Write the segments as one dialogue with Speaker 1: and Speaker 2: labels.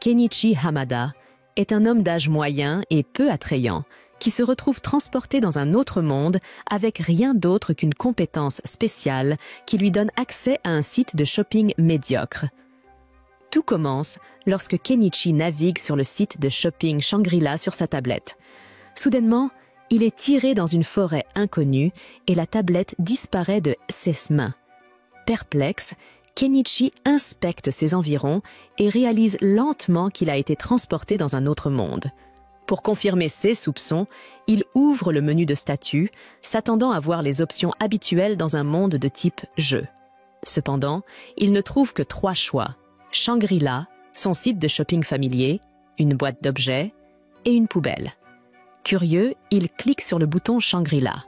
Speaker 1: Kenichi Hamada est un homme d'âge moyen et peu attrayant qui se retrouve transporté dans un autre monde avec rien d'autre qu'une compétence spéciale qui lui donne accès à un site de shopping médiocre. Tout commence lorsque Kenichi navigue sur le site de shopping Shangri-La sur sa tablette. Soudainement, il est tiré dans une forêt inconnue et la tablette disparaît de ses mains. Perplexe, Kenichi inspecte ses environs et réalise lentement qu'il a été transporté dans un autre monde. Pour confirmer ses soupçons, il ouvre le menu de statut, s'attendant à voir les options habituelles dans un monde de type jeu. Cependant, il ne trouve que 3 choix: Shangri-La, son site de shopping familier, une boîte d'objets et une poubelle. Curieux, il clique sur le bouton Shangri-La.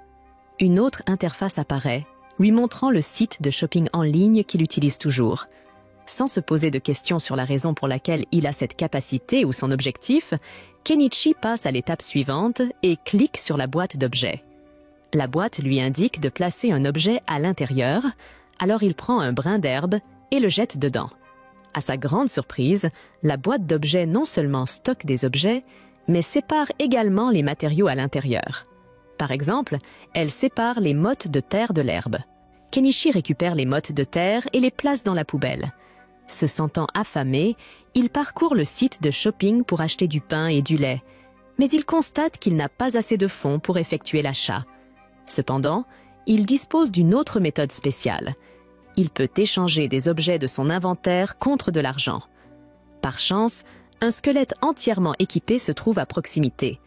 Speaker 1: Une autre interface apparaît, lui montrant le site de shopping en ligne qu'il utilise toujours. Sans se poser de questions sur la raison pour laquelle il a cette capacité ou son objectif, Kenichi passe à l'étape suivante et clique sur la boîte d'objets. La boîte lui indique de placer un objet à l'intérieur, alors il prend un brin d'herbe et le jette dedans. À sa grande surprise, la boîte d'objets non seulement stocke des objets, mais sépare également les matériaux à l'intérieur. Par exemple, elle sépare les mottes de terre de l'herbe. Kenichi récupère les mottes de terre et les place dans la poubelle. Se sentant affamé, il parcourt le site de shopping pour acheter du pain et du lait, mais il constate qu'il n'a pas assez de fonds pour effectuer l'achat. Cependant, il dispose d'une autre méthode spéciale. Il peut échanger des objets de son inventaire contre de l'argent. Par chance, un squelette entièrement équipé se trouve à proximité.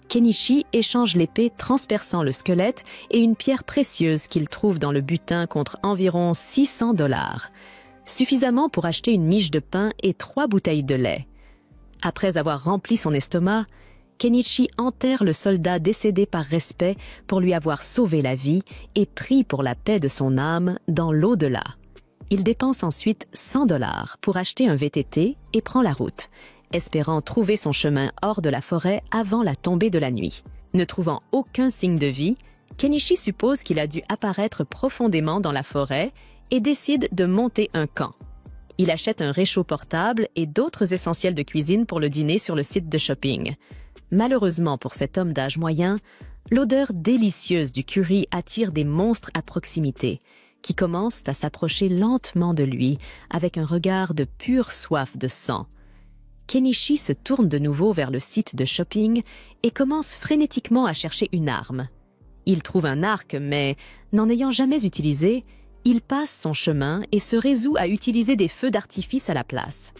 Speaker 1: Kenichi échange l'épée transperçant le squelette et une pierre précieuse qu'il trouve dans le butin contre environ $600. Suffisamment pour acheter une miche de pain et 3 bouteilles de lait. Après avoir rempli son estomac, Kenichi enterre le soldat décédé par respect pour lui avoir sauvé la vie et prie pour la paix de son âme dans l'au-delà. Il dépense ensuite $100 pour acheter un VTT et prend la route, espérant trouver son chemin hors de la forêt avant la tombée de la nuit. Ne trouvant aucun signe de vie, Kenichi suppose qu'il a dû apparaître profondément dans la forêt et décide de monter un camp. Il achète un réchaud portable et d'autres essentiels de cuisine pour le dîner sur le site de shopping. Malheureusement pour cet homme d'âge moyen, l'odeur délicieuse du curry attire des monstres à proximité, qui commencent à s'approcher lentement de lui avec un regard de pure soif de sang. Kenichi se tourne de nouveau vers le site de shopping et commence frénétiquement à chercher une arme. Il trouve un arc, mais n'en ayant jamais utilisé, il passe son chemin et se résout à utiliser des feux d'artifice à la place.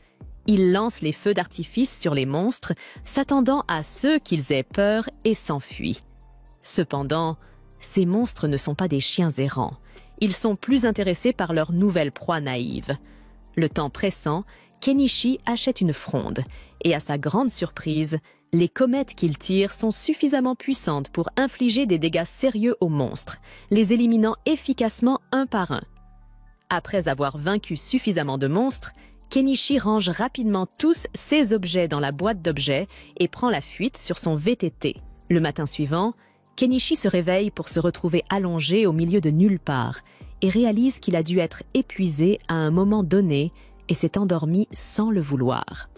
Speaker 1: Il lance les feux d'artifice sur les monstres, s'attendant à ceux qu'ils aient peur et s'enfuit. Cependant, ces monstres ne sont pas des chiens errants. Ils sont plus intéressés par leur nouvelle proie naïve. Le temps pressant, Kenichi achète une fronde et à sa grande surprise, les comètes qu'il tire sont suffisamment puissantes pour infliger des dégâts sérieux aux monstres, les éliminant efficacement un par un. Après avoir vaincu suffisamment de monstres, Kenichi range rapidement tous ses objets dans la boîte d'objets et prend la fuite sur son VTT. Le matin suivant, Kenichi se réveille pour se retrouver allongé au milieu de nulle part et réalise qu'il a dû être épuisé à un moment donné et s'est endormi sans le vouloir.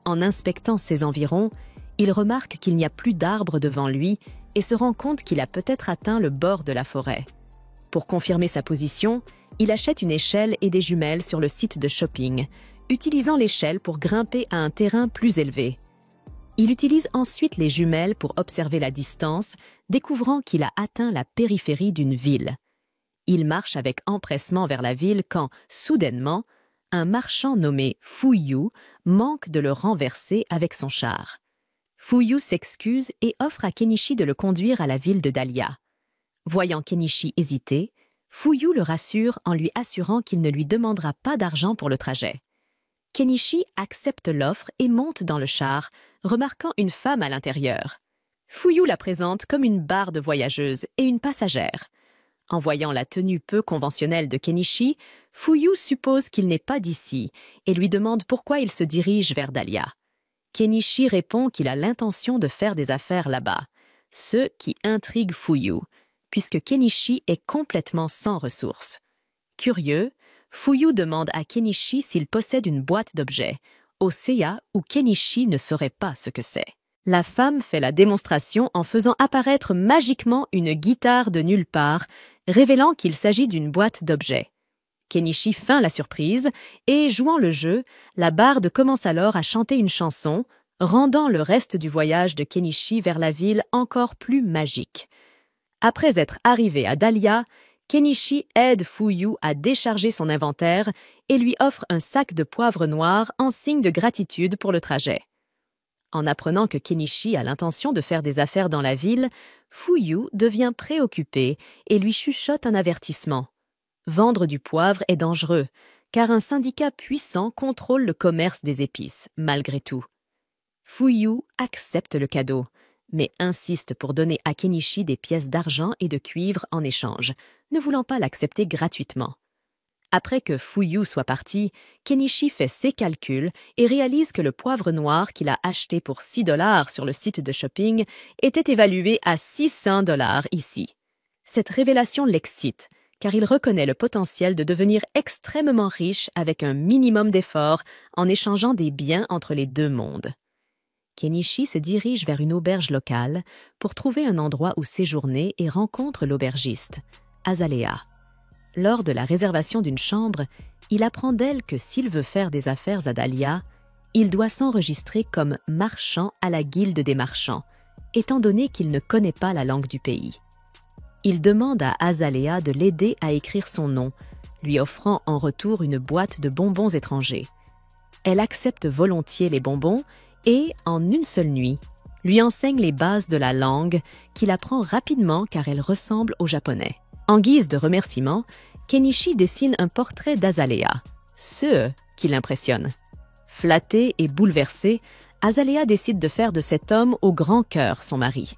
Speaker 1: En inspectant ses environs, il remarque qu'il n'y a plus d'arbres devant lui et se rend compte qu'il a peut-être atteint le bord de la forêt. Pour confirmer sa position, il achète une échelle et des jumelles sur le site de shopping, utilisant l'échelle pour grimper à un terrain plus élevé. Il utilise ensuite les jumelles pour observer la distance, découvrant qu'il a atteint la périphérie d'une ville. Il marche avec empressement vers la ville quand, soudainement, un marchand nommé Fuyu manque de le renverser avec son char. Fuyu s'excuse et offre à Kenichi de le conduire à la ville de Dahlia. Voyant Kenichi hésiter, Fuyu le rassure en lui assurant qu'il ne lui demandera pas d'argent pour le trajet. Kenichi accepte l'offre et monte dans le char, remarquant une femme à l'intérieur. Fuyu la présente comme une barde voyageuse et une passagère. En voyant la tenue peu conventionnelle de Kenichi, Fuyu suppose qu'il n'est pas d'ici et lui demande pourquoi il se dirige vers Dahlia. Kenichi répond qu'il a l'intention de faire des affaires là-bas, ce qui intrigue Fuyu, puisque Kenichi est complètement sans ressources. Curieux, Fuyu demande à Kenichi s'il possède une boîte d'objets, au Seiya où Kenichi ne saurait pas ce que c'est. La femme fait la démonstration en faisant apparaître magiquement une guitare de nulle part, révélant qu'il s'agit d'une boîte d'objets. Kenichi feint la surprise et, jouant le jeu, la barde commence alors à chanter une chanson, rendant le reste du voyage de Kenichi vers la ville encore plus magique. Après être arrivé à Dahlia, Kenichi aide Fuyu à décharger son inventaire et lui offre un sac de poivre noir en signe de gratitude pour le trajet. En apprenant que Kenichi a l'intention de faire des affaires dans la ville, Fuyu devient préoccupé et lui chuchote un avertissement. Vendre du poivre est dangereux, car un syndicat puissant contrôle le commerce des épices, malgré tout. Fuyu accepte le cadeau, mais insiste pour donner à Kenichi des pièces d'argent et de cuivre en échange, ne voulant pas l'accepter gratuitement. Après que Fuyu soit parti, Kenichi fait ses calculs et réalise que le poivre noir qu'il a acheté pour $6 sur le site de shopping était évalué à $600 ici. Cette révélation l'excite, car il reconnaît le potentiel de devenir extrêmement riche avec un minimum d'efforts en échangeant des biens entre les deux mondes. Kenichi se dirige vers une auberge locale pour trouver un endroit où séjourner et rencontre l'aubergiste, Azalea. Lors de la réservation d'une chambre, il apprend d'elle que s'il veut faire des affaires à Dahlia, il doit s'enregistrer comme marchand à la guilde des marchands, étant donné qu'il ne connaît pas la langue du pays. Il demande à Azalea de l'aider à écrire son nom, lui offrant en retour une boîte de bonbons étrangers. Elle accepte volontiers les bonbons et, en une seule nuit, lui enseigne les bases de la langue qu'il apprend rapidement car elle ressemble au japonais. En guise de remerciement, Kenichi dessine un portrait d'Azalea, ce qui l'impressionne. Flattée et bouleversée, Azalea décide de faire de cet homme au grand cœur son mari.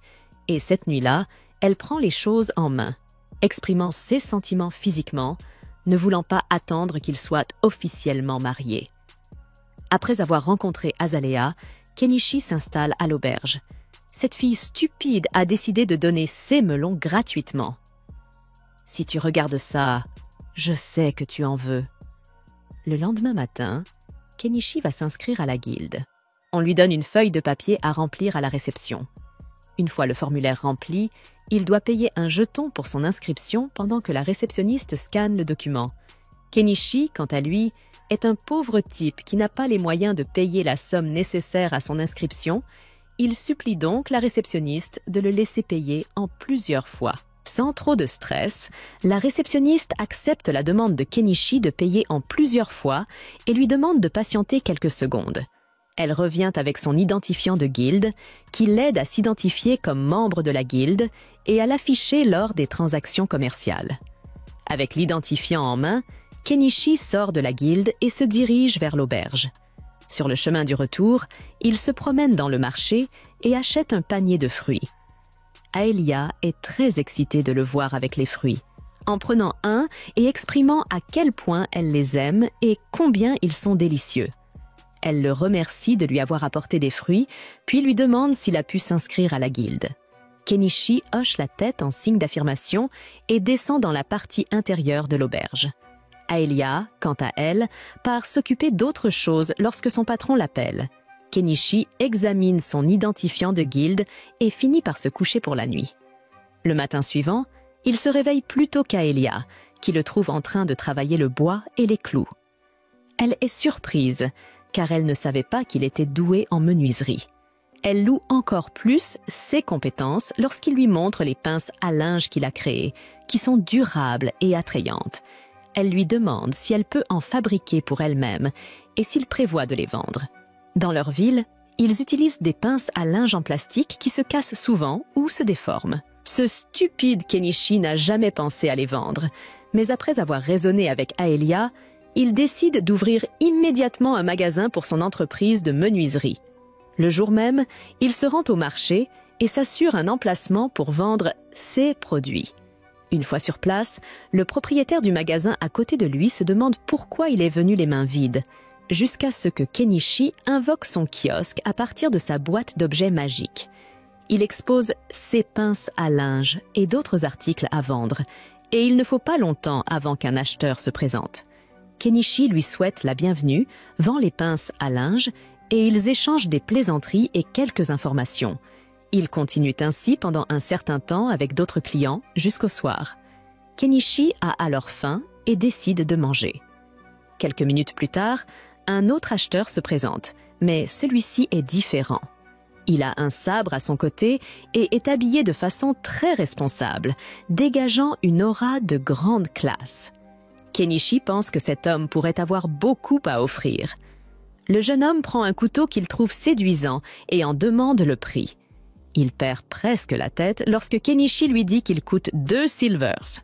Speaker 1: Et cette nuit-là, elle prend les choses en main, exprimant ses sentiments physiquement, ne voulant pas attendre qu'il soit officiellement marié. Après avoir rencontré Azalea, Kenichi s'installe à l'auberge. Cette fille stupide a décidé de donner ses melons gratuitement. « Si tu regardes ça, je sais que tu en veux. » Le lendemain matin, Kenichi va s'inscrire à la guilde. On lui donne une feuille de papier à remplir à la réception. Une fois le formulaire rempli, il doit payer un jeton pour son inscription pendant que la réceptionniste scanne le document. Kenichi, quant à lui, est un pauvre type qui n'a pas les moyens de payer la somme nécessaire à son inscription. Il supplie donc la réceptionniste de le laisser payer en plusieurs fois. Sans trop de stress, la réceptionniste accepte la demande de Kenichi de payer en plusieurs fois et lui demande de patienter quelques secondes. Elle revient avec son identifiant de guilde, qui l'aide à s'identifier comme membre de la guilde et à l'afficher lors des transactions commerciales. Avec l'identifiant en main, Kenichi sort de la guilde et se dirige vers l'auberge. Sur le chemin du retour, il se promène dans le marché et achète un panier de fruits. Aelia est très excitée de le voir avec les fruits, en prenant un et exprimant à quel point elle les aime et combien ils sont délicieux. Elle le remercie de lui avoir apporté des fruits, puis lui demande s'il a pu s'inscrire à la guilde. Kenichi hoche la tête en signe d'affirmation et descend dans la partie intérieure de l'auberge. Aelia, quant à elle, part s'occuper d'autre chose lorsque son patron l'appelle. Kenichi examine son identifiant de guilde et finit par se coucher pour la nuit. Le matin suivant, il se réveille plus tôt qu'Aelia, qui le trouve en train de travailler le bois et les clous. Elle est surprise, car elle ne savait pas qu'il était doué en menuiserie. Elle loue encore plus ses compétences lorsqu'il lui montre les pinces à linge qu'il a créées, qui sont durables et attrayantes. Elle lui demande si elle peut en fabriquer pour elle-même et s'il prévoit de les vendre. Dans leur ville, ils utilisent des pinces à linge en plastique qui se cassent souvent ou se déforment. Ce stupide Kenichi n'a jamais pensé à les vendre, mais après avoir raisonné avec Aelia, il décide d'ouvrir immédiatement un magasin pour son entreprise de menuiserie. Le jour même, il se rend au marché et s'assure un emplacement pour vendre ses produits. Une fois sur place, le propriétaire du magasin à côté de lui se demande pourquoi il est venu les mains vides, jusqu'à ce que Kenichi invoque son kiosque à partir de sa boîte d'objets magiques. Il expose ses pinces à linge et d'autres articles à vendre, et il ne faut pas longtemps avant qu'un acheteur se présente. Kenichi lui souhaite la bienvenue, vend les pinces à linge et ils échangent des plaisanteries et quelques informations. Ils continuent ainsi pendant un certain temps avec d'autres clients jusqu'au soir. Kenichi a alors faim et décide de manger. Quelques minutes plus tard, un autre acheteur se présente, mais celui-ci est différent. Il a un sabre à son côté et est habillé de façon très responsable, dégageant une aura de grande classe. Kenichi pense que cet homme pourrait avoir beaucoup à offrir. Le jeune homme prend un couteau qu'il trouve séduisant et en demande le prix. Il perd presque la tête lorsque Kenichi lui dit qu'il coûte 2 silvers.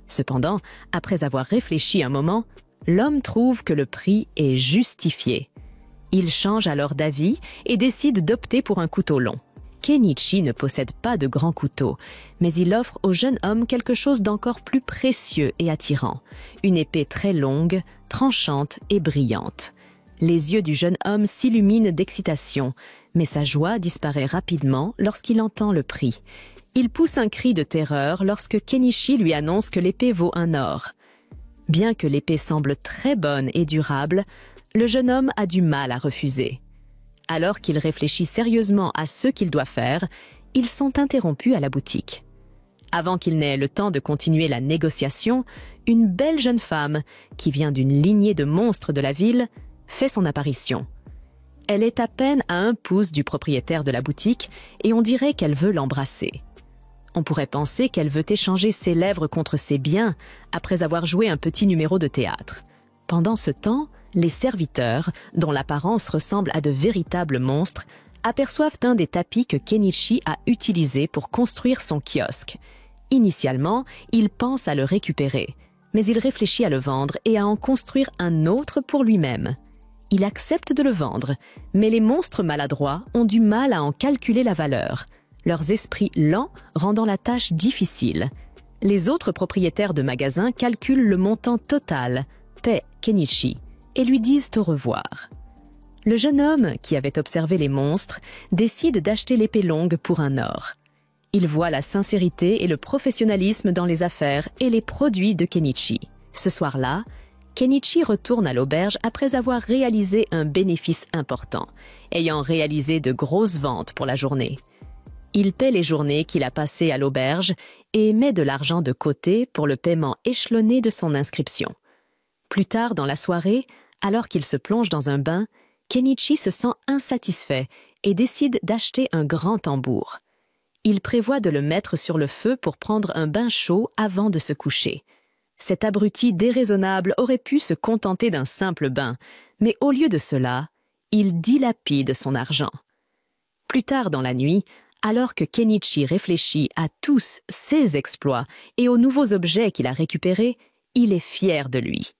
Speaker 1: Cependant, après avoir réfléchi un moment, l'homme trouve que le prix est justifié. Il change alors d'avis et décide d'opter pour un couteau long. Kenichi ne possède pas de grand couteau, mais il offre au jeune homme quelque chose d'encore plus précieux et attirant, une épée très longue, tranchante et brillante. Les yeux du jeune homme s'illuminent d'excitation, mais sa joie disparaît rapidement lorsqu'il entend le prix. Il pousse un cri de terreur lorsque Kenichi lui annonce que l'épée vaut un or. Bien que l'épée semble très bonne et durable, le jeune homme a du mal à refuser. Alors qu'il réfléchit sérieusement à ce qu'il doit faire, ils sont interrompus à la boutique. Avant qu'il n'ait le temps de continuer la négociation, une belle jeune femme, qui vient d'une lignée de monstres de la ville, fait son apparition. Elle est à peine à 1 pouce du propriétaire de la boutique et on dirait qu'elle veut l'embrasser. On pourrait penser qu'elle veut échanger ses lèvres contre ses biens après avoir joué un petit numéro de théâtre. Pendant ce temps, les serviteurs, dont l'apparence ressemble à de véritables monstres, aperçoivent un des tapis que Kenichi a utilisé pour construire son kiosque. Initialement, il pense à le récupérer, mais il réfléchit à le vendre et à en construire un autre pour lui-même. Il accepte de le vendre, mais les monstres maladroits ont du mal à en calculer la valeur, leurs esprits lents rendant la tâche difficile. Les autres propriétaires de magasins calculent le montant total, paient Kenichi, et lui disent au revoir. Le jeune homme, qui avait observé les monstres, décide d'acheter l'épée longue pour un or. Il voit la sincérité et le professionnalisme dans les affaires et les produits de Kenichi. Ce soir-là, Kenichi retourne à l'auberge après avoir réalisé un bénéfice important, ayant réalisé de grosses ventes pour la journée. Il paie les journées qu'il a passées à l'auberge et met de l'argent de côté pour le paiement échelonné de son inscription. Plus tard dans la soirée, alors qu'il se plonge dans un bain, Kenichi se sent insatisfait et décide d'acheter un grand tambour. Il prévoit de le mettre sur le feu pour prendre un bain chaud avant de se coucher. Cet abruti déraisonnable aurait pu se contenter d'un simple bain, mais au lieu de cela, il dilapide son argent. Plus tard dans la nuit, alors que Kenichi réfléchit à tous ses exploits et aux nouveaux objets qu'il a récupérés, il est fier de lui.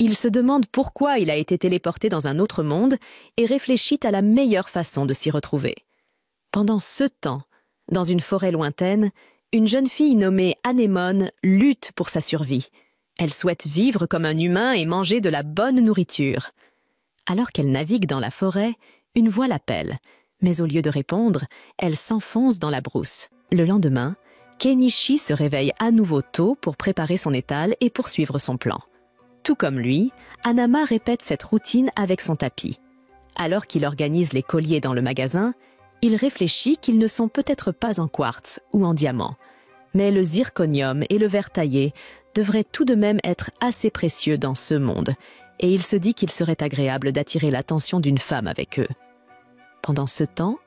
Speaker 1: Il se demande pourquoi il a été téléporté dans un autre monde et réfléchit à la meilleure façon de s'y retrouver. Pendant ce temps, dans une forêt lointaine, une jeune fille nommée Anémone lutte pour sa survie. Elle souhaite vivre comme un humain et manger de la bonne nourriture. Alors qu'elle navigue dans la forêt, une voix l'appelle, mais au lieu de répondre, elle s'enfonce dans la brousse. Le lendemain, Kenichi se réveille à nouveau tôt pour préparer son étal et poursuivre son plan. Tout comme lui, Hanama répète cette routine avec son tapis. Alors qu'il organise les colliers dans le magasin, il réfléchit qu'ils ne sont peut-être pas en quartz ou en diamant, mais le zirconium et le verre taillé devraient tout de même être assez précieux dans ce monde, et il se dit qu'il serait agréable d'attirer l'attention d'une femme avec eux. Pendant ce temps,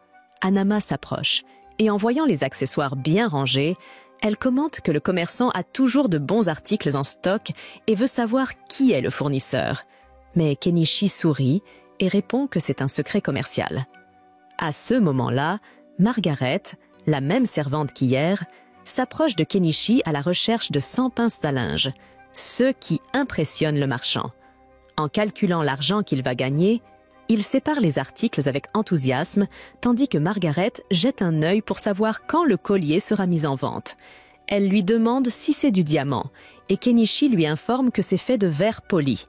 Speaker 1: Hanama s'approche, et en voyant les accessoires bien rangés, elle commente que le commerçant a toujours de bons articles en stock et veut savoir qui est le fournisseur. Mais Kenichi sourit et répond que c'est un secret commercial. À ce moment-là, Margaret, la même servante qu'hier, s'approche de Kenichi à la recherche de 100 pinces à linge, ce qui impressionne le marchand. En calculant l'argent qu'il va gagner, il sépare les articles avec enthousiasme, tandis que Margaret jette un œil pour savoir quand le collier sera mis en vente. Elle lui demande si c'est du diamant, et Kenichi lui informe que c'est fait de verre poli.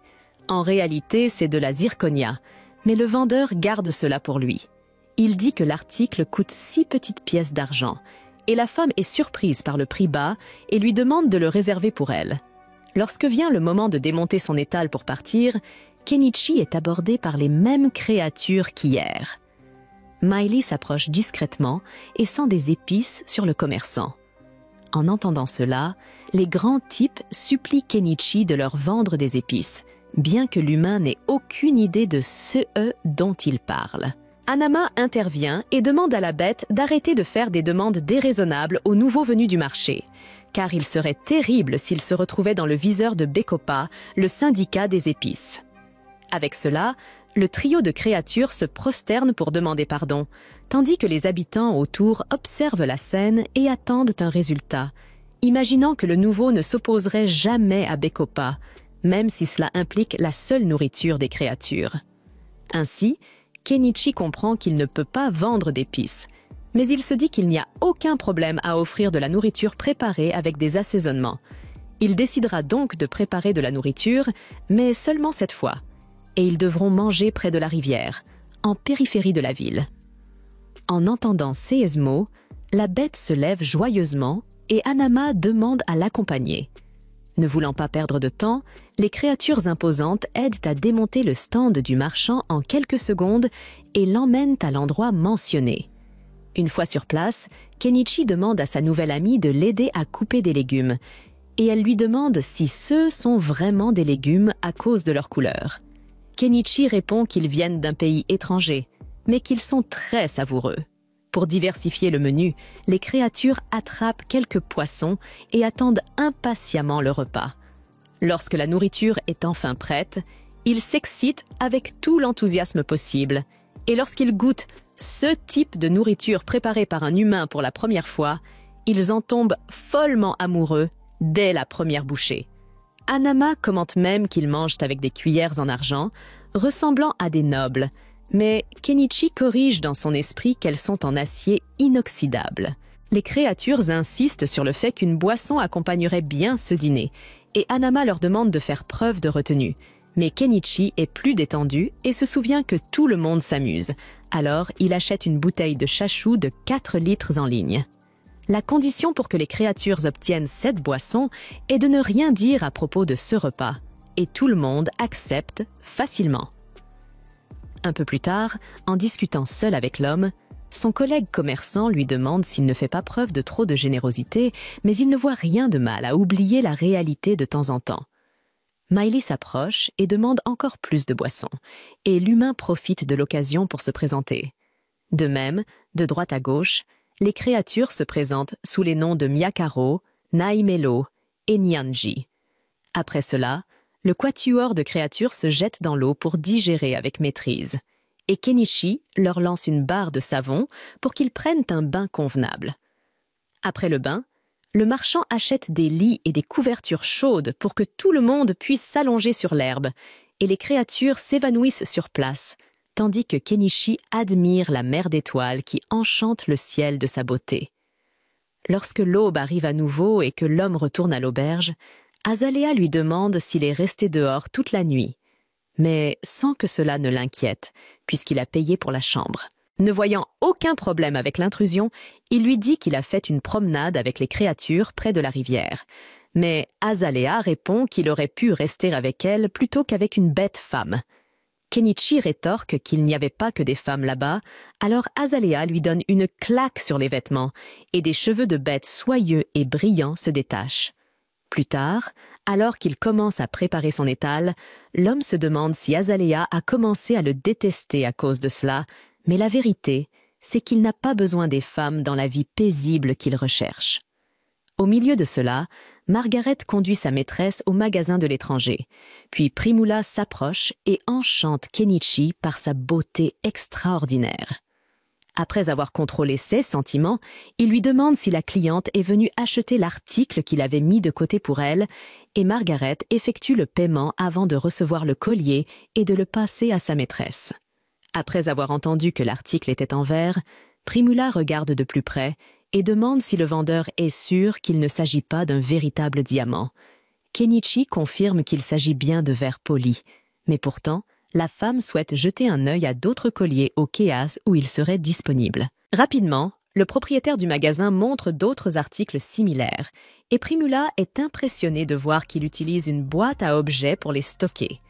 Speaker 1: En réalité, c'est de la zirconia, mais le vendeur garde cela pour lui. Il dit que l'article coûte 6 petites pièces d'argent, et la femme est surprise par le prix bas et lui demande de le réserver pour elle. Lorsque vient le moment de démonter son étal pour partir, Kenichi est abordé par les mêmes créatures qu'hier. Miley s'approche discrètement et sent des épices sur le commerçant. En entendant cela, les grands types supplient Kenichi de leur vendre des épices, bien que l'humain n'ait aucune idée de ce dont il parle. Hanama intervient et demande à la bête d'arrêter de faire des demandes déraisonnables aux nouveaux venus du marché, car il serait terrible s'il se retrouvait dans le viseur de Bekopa, le syndicat des épices. Avec cela, le trio de créatures se prosterne pour demander pardon, tandis que les habitants autour observent la scène et attendent un résultat, imaginant que le nouveau ne s'opposerait jamais à Bekopa, même si cela implique la seule nourriture des créatures. Ainsi, Kenichi comprend qu'il ne peut pas vendre d'épices, mais il se dit qu'il n'y a aucun problème à offrir de la nourriture préparée avec des assaisonnements. Il décidera donc de préparer de la nourriture, mais seulement cette fois, et ils devront manger près de la rivière, en périphérie de la ville. En entendant ces mots, la bête se lève joyeusement et Hanama demande à l'accompagner. Ne voulant pas perdre de temps, les créatures imposantes aident à démonter le stand du marchand en quelques secondes et l'emmènent à l'endroit mentionné. Une fois sur place, Kenichi demande à sa nouvelle amie de l'aider à couper des légumes, et elle lui demande si ceux sont vraiment des légumes à cause de leur couleur. Kenichi répond qu'ils viennent d'un pays étranger, mais qu'ils sont très savoureux. Pour diversifier le menu, les créatures attrapent quelques poissons et attendent impatiemment le repas. Lorsque la nourriture est enfin prête, ils s'excitent avec tout l'enthousiasme possible. Et lorsqu'ils goûtent ce type de nourriture préparée par un humain pour la première fois, ils en tombent follement amoureux dès la première bouchée. Hanama commente même qu'ils mangent avec des cuillères en argent, ressemblant à des nobles, mais Kenichi corrige dans son esprit qu'elles sont en acier inoxydable. Les créatures insistent sur le fait qu'une boisson accompagnerait bien ce dîner, et Hanama leur demande de faire preuve de retenue. Mais Kenichi est plus détendu et se souvient que tout le monde s'amuse. Alors, il achète une bouteille de chachou de 4 litres en ligne. La condition pour que les créatures obtiennent cette boisson est de ne rien dire à propos de ce repas, et tout le monde accepte facilement. Un peu plus tard, en discutant seul avec l'homme, son collègue commerçant lui demande s'il ne fait pas preuve de trop de générosité, mais il ne voit rien de mal à oublier la réalité de temps en temps. Miley s'approche et demande encore plus de boissons, et l'humain profite de l'occasion pour se présenter. De même, de droite à gauche, les créatures se présentent sous les noms de Miyakaro, Naimelo et Nyanji. Après cela, le quatuor de créatures se jette dans l'eau pour digérer avec maîtrise, et Kenichi leur lance une barre de savon pour qu'ils prennent un bain convenable. Après le bain, le marchand achète des lits et des couvertures chaudes pour que tout le monde puisse s'allonger sur l'herbe, et les créatures s'évanouissent sur place, tandis que Kenichi admire la mer d'étoiles qui enchante le ciel de sa beauté. Lorsque l'aube arrive à nouveau et que l'homme retourne à l'auberge, Azalea lui demande s'il est resté dehors toute la nuit, mais sans que cela ne l'inquiète, puisqu'il a payé pour la chambre. Ne voyant aucun problème avec l'intrusion, il lui dit qu'il a fait une promenade avec les créatures près de la rivière. Mais Azalea répond qu'il aurait pu rester avec elle plutôt qu'avec une bête femme. Kenichi rétorque qu'il n'y avait pas que des femmes là-bas, alors Azalea lui donne une claque sur les vêtements, et des cheveux de bête soyeux et brillants se détachent. Plus tard, alors qu'il commence à préparer son étal, l'homme se demande si Azalea a commencé à le détester à cause de cela, mais la vérité, c'est qu'il n'a pas besoin des femmes dans la vie paisible qu'il recherche. Au milieu de cela, Margaret conduit sa maîtresse au magasin de l'étranger, puis Primula s'approche et enchante Kenichi par sa beauté extraordinaire. Après avoir contrôlé ses sentiments, il lui demande si la cliente est venue acheter l'article qu'il avait mis de côté pour elle, et Margaret effectue le paiement avant de recevoir le collier et de le passer à sa maîtresse. Après avoir entendu que l'article était en verre, Primula regarde de plus près et demande si le vendeur est sûr qu'il ne s'agit pas d'un véritable diamant. Kenichi confirme qu'il s'agit bien de verre poli, mais pourtant, la femme souhaite jeter un œil à d'autres colliers au Kéas où il serait disponible. Rapidement, Le propriétaire du magasin montre d'autres articles similaires et Primula est impressionnée de voir qu'il utilise une boîte à objets pour les stocker.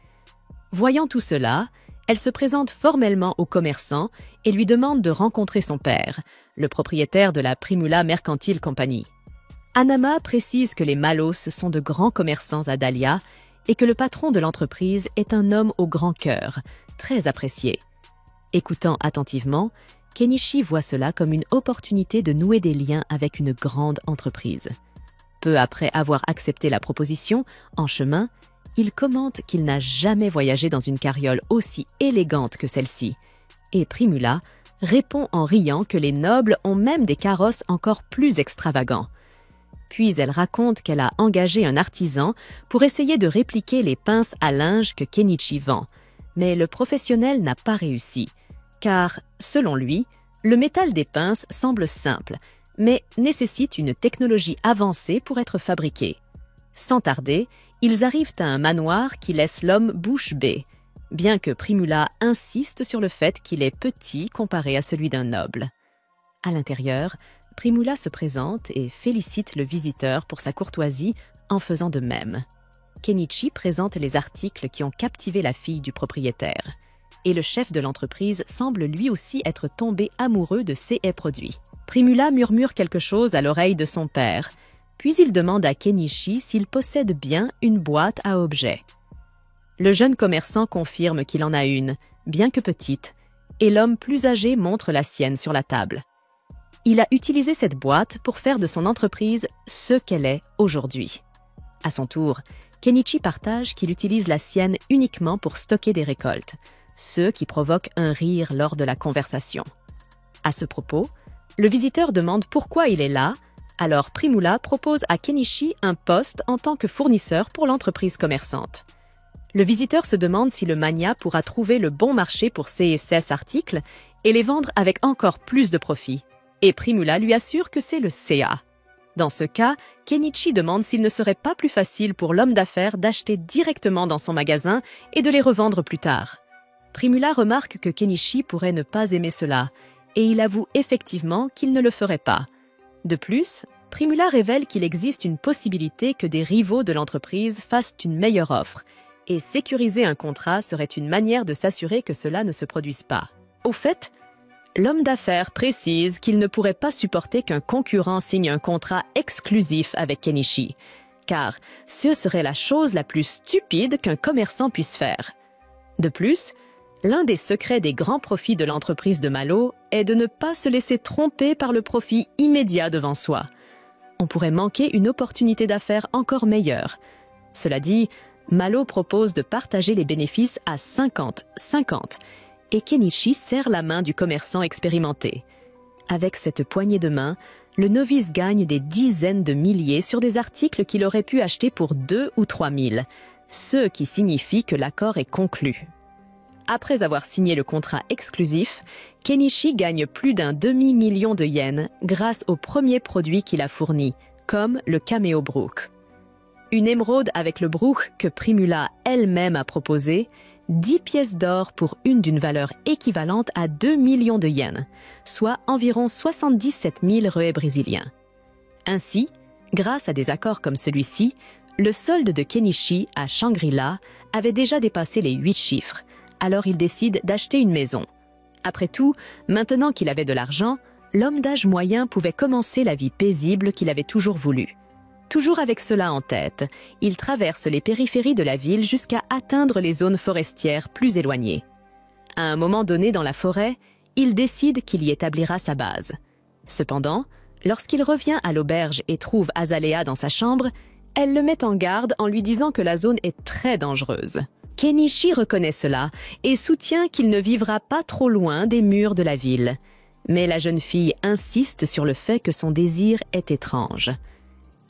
Speaker 1: Voyant tout cela, elle se présente formellement au commerçant et lui demande de rencontrer son père, le propriétaire de la Primula Mercantile Company. Anama précise que les Malos sont de grands commerçants à Dahlia et que le patron de l'entreprise est un homme au grand cœur, très apprécié. Écoutant attentivement, Kenichi voit cela comme une opportunité de nouer des liens avec une grande entreprise. Peu après avoir accepté la proposition, en chemin, il commente qu'il n'a jamais voyagé dans une carriole aussi élégante que celle-ci. Et Primula répond en riant que les nobles ont même des carrosses encore plus extravagants. Puis elle raconte qu'elle a engagé un artisan pour essayer de répliquer les pinces à linge que Kenichi vend, mais le professionnel n'a pas réussi. Car, selon lui, le métal des pinces semble simple, mais nécessite une technologie avancée pour être fabriqué. Sans tarder, ils arrivent à un manoir qui laisse l'homme bouche bée, bien que Primula insiste sur le fait qu'il est petit comparé à celui d'un noble. À l'intérieur, Primula se présente et félicite le visiteur pour sa courtoisie en faisant de même. Kenichi présente les articles qui ont captivé la fille du propriétaire. Et le chef de l'entreprise semble lui aussi être tombé amoureux de ces produits. Primula murmure quelque chose à l'oreille de son père, puis il demande à Kenichi s'il possède bien une boîte à objets. Le jeune commerçant confirme qu'il en a une, bien que petite, et l'homme plus âgé montre la sienne sur la table. Il a utilisé cette boîte pour faire de son entreprise ce qu'elle est aujourd'hui. À son tour, Kenichi partage qu'il utilise la sienne uniquement pour stocker des récoltes, ce qui provoque un rire lors de la conversation. À ce propos, le visiteur demande pourquoi il est là, alors Primula propose à Kenichi un poste en tant que fournisseur pour l'entreprise commerçante. Le visiteur se demande si le magnat pourra trouver le bon marché pour ces articles et les vendre avec encore plus de profit. Et Primula lui assure que c'est le CA. Dans ce cas, Kenichi demande s'il ne serait pas plus facile pour l'homme d'affaires d'acheter directement dans son magasin et de les revendre plus tard. Primula remarque que Kenichi pourrait ne pas aimer cela, et il avoue effectivement qu'il ne le ferait pas. De plus, Primula révèle qu'il existe une possibilité que des rivaux de l'entreprise fassent une meilleure offre, et sécuriser un contrat serait une manière de s'assurer que cela ne se produise pas. Au fait, l'homme d'affaires précise qu'il ne pourrait pas supporter qu'un concurrent signe un contrat exclusif avec Kenichi, car ce serait la chose la plus stupide qu'un commerçant puisse faire. De plus, l'un des secrets des grands profits de l'entreprise de Malo est de ne pas se laisser tromper par le profit immédiat devant soi. On pourrait manquer une opportunité d'affaires encore meilleure. Cela dit, Malo propose de partager les bénéfices à 50-50 et Kenichi serre la main du commerçant expérimenté. Avec cette poignée de main, le novice gagne des dizaines de milliers sur des articles qu'il aurait pu acheter pour 2 ou 3 000, ce qui signifie que l'accord est conclu. Après avoir signé le contrat exclusif, Kenichi gagne plus d'un demi-million de yens grâce au premier produit qu'il a fourni, comme le Cameo Brook. Une émeraude avec le brook que Primula elle-même a proposé, 10 pièces d'or pour une d'une valeur équivalente à 2 millions de yens, soit environ 77 000 reuets brésiliens. Ainsi, grâce à des accords comme celui-ci, le solde de Kenichi à Shangri-La avait déjà dépassé les 8 chiffres, alors il décide d'acheter une maison. Après tout, maintenant qu'il avait de l'argent, l'homme d'âge moyen pouvait commencer la vie paisible qu'il avait toujours voulu. Toujours avec cela en tête, il traverse les périphéries de la ville jusqu'à atteindre les zones forestières plus éloignées. À un moment donné dans la forêt, il décide qu'il y établira sa base. Cependant, lorsqu'il revient à l'auberge et trouve Azalea dans sa chambre, elle le met en garde en lui disant que la zone est très dangereuse. Kenichi reconnaît cela et soutient qu'il ne vivra pas trop loin des murs de la ville. Mais la jeune fille insiste sur le fait que son désir est étrange.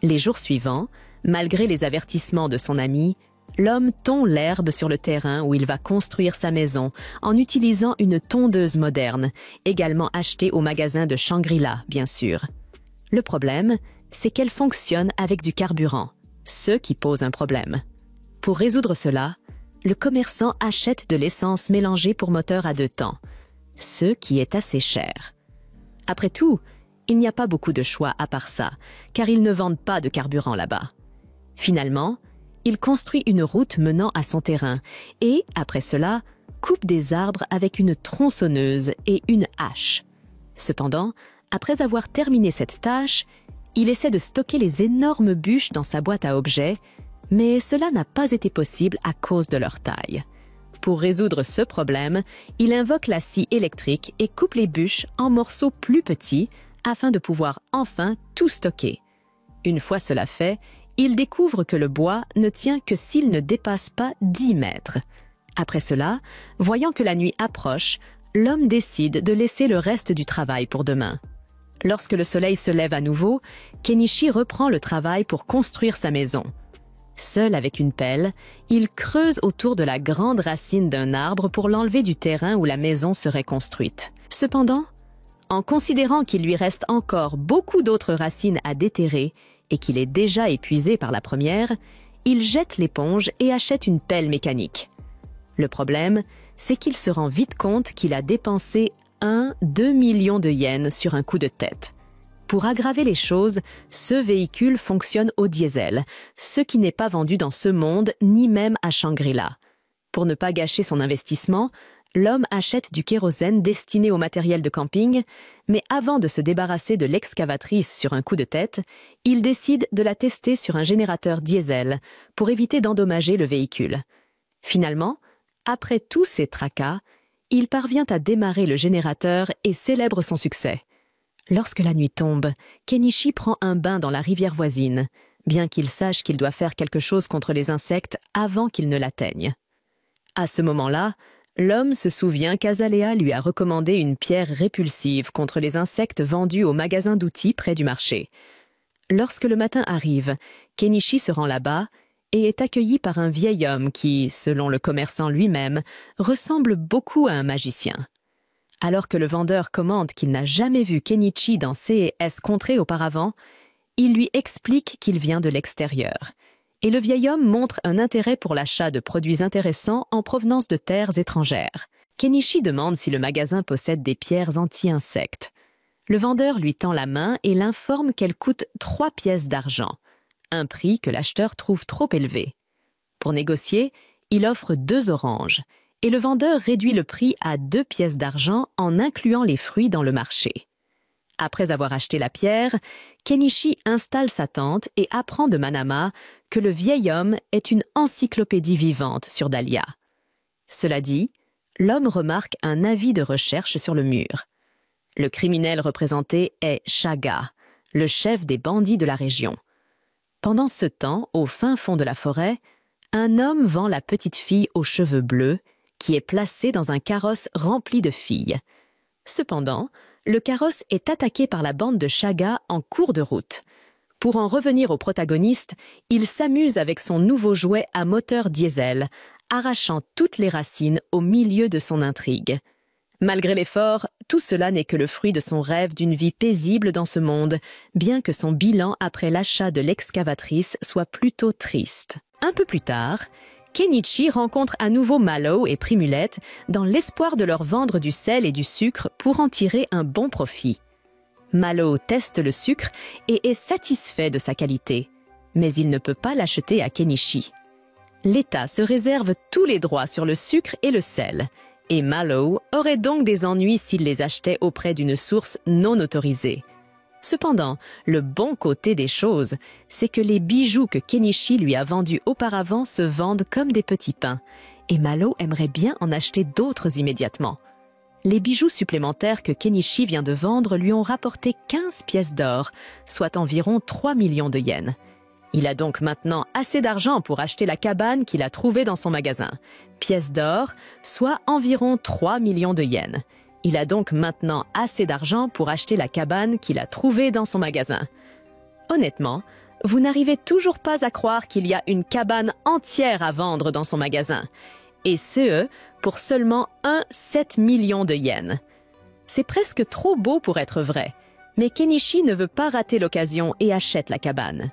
Speaker 1: Les jours suivants, malgré les avertissements de son ami, l'homme tond l'herbe sur le terrain où il va construire sa maison en utilisant une tondeuse moderne, également achetée au magasin de Shangri-La, bien sûr. Le problème, c'est qu'elle fonctionne avec du carburant, ce qui pose un problème. Pour résoudre cela, le commerçant achète de l'essence mélangée pour moteur à 2 temps, ce qui est assez cher. Après tout, il n'y a pas beaucoup de choix à part ça, car ils ne vendent pas de carburant là-bas. Finalement, il construit une route menant à son terrain et, après cela, coupe des arbres avec une tronçonneuse et une hache. Cependant, après avoir terminé cette tâche, il essaie de stocker les énormes bûches dans sa boîte à objets, mais cela n'a pas été possible à cause de leur taille. Pour résoudre ce problème, il invoque la scie électrique et coupe les bûches en morceaux plus petits afin de pouvoir enfin tout stocker. Une fois cela fait, il découvre que le bois ne tient que s'il ne dépasse pas 10 mètres. Après cela, voyant que la nuit approche, l'homme décide de laisser le reste du travail pour demain. Lorsque le soleil se lève à nouveau, Kenichi reprend le travail pour construire sa maison. Seul avec une pelle, il creuse autour de la grande racine d'un arbre pour l'enlever du terrain où la maison serait construite. Cependant, en considérant qu'il lui reste encore beaucoup d'autres racines à déterrer et qu'il est déjà épuisé par la première, il jette l'éponge et achète une pelle mécanique. Le problème, c'est qu'il se rend vite compte qu'il a dépensé 1-2 millions de yens sur un coup de tête. Pour aggraver les choses, ce véhicule fonctionne au diesel, ce qui n'est pas vendu dans ce monde ni même à Shangri-La. Pour ne pas gâcher son investissement, l'homme achète du kérosène destiné au matériel de camping, mais avant de se débarrasser de l'excavatrice sur un coup de tête, il décide de la tester sur un générateur diesel pour éviter d'endommager le véhicule. Finalement, après tous ces tracas, il parvient à démarrer le générateur et célèbre son succès. Lorsque la nuit tombe, Kenichi prend un bain dans la rivière voisine, bien qu'il sache qu'il doit faire quelque chose contre les insectes avant qu'ils ne l'atteignent. À ce moment-là, l'homme se souvient qu'Azalea lui a recommandé une pierre répulsive contre les insectes vendue au magasin d'outils près du marché. Lorsque le matin arrive, Kenichi se rend là-bas et est accueilli par un vieil homme qui, selon le commerçant lui-même, ressemble beaucoup à un magicien. Alors que le vendeur commente qu'il n'a jamais vu Kenichi dans C&S Contrées auparavant, il lui explique qu'il vient de l'extérieur. Et le vieil homme montre un intérêt pour l'achat de produits intéressants en provenance de terres étrangères. Kenichi demande si le magasin possède des pierres anti-insectes. Le vendeur lui tend la main et l'informe qu'elle coûte 3 pièces d'argent, un prix que l'acheteur trouve trop élevé. Pour négocier, il offre 2 oranges, et le vendeur réduit le prix à 2 pièces d'argent en incluant les fruits dans le marché. Après avoir acheté la pierre, Kenichi installe sa tente et apprend de Manama que le vieil homme est une encyclopédie vivante sur Dahlia. Cela dit, l'homme remarque un avis de recherche sur le mur. Le criminel représenté est Chaga, le chef des bandits de la région. Pendant ce temps, au fin fond de la forêt, un homme vend la petite fille aux cheveux bleus qui est placée dans un carrosse rempli de filles. Cependant, le carrosse est attaqué par la bande de Chaga en cours de route. Pour en revenir au protagoniste, il s'amuse avec son nouveau jouet à moteur diesel, arrachant toutes les racines au milieu de son intrigue. Malgré l'effort, tout cela n'est que le fruit de son rêve d'une vie paisible dans ce monde, bien que son bilan après l'achat de l'excavatrice soit plutôt triste. Un peu plus tard, Kenichi rencontre à nouveau Malo et Primulette dans l'espoir de leur vendre du sel et du sucre pour en tirer un bon profit. Malo teste le sucre et est satisfait de sa qualité, mais il ne peut pas l'acheter à Kenichi. L'État se réserve tous les droits sur le sucre et le sel, et Malo aurait donc des ennuis s'il les achetait auprès d'une source non autorisée. Cependant, le bon côté des choses, c'est que les bijoux que Kenichi lui a vendus auparavant se vendent comme des petits pains, et Malo aimerait bien en acheter d'autres immédiatement. Les bijoux supplémentaires que Kenichi vient de vendre lui ont rapporté 15 pièces d'or, soit environ 3 millions de yens. Il a donc maintenant assez d'argent pour acheter la cabane qu'il a trouvée dans son magasin. Pièces d'or, soit environ 3 millions de yens. Il a donc maintenant assez d'argent pour acheter la cabane qu'il a trouvée dans son magasin. Honnêtement, vous n'arrivez toujours pas à croire qu'il y a une cabane entière à vendre dans son magasin. Et ce, pour seulement 7 millions de yens. C'est presque trop beau pour être vrai, mais Kenichi ne veut pas rater l'occasion et achète la cabane.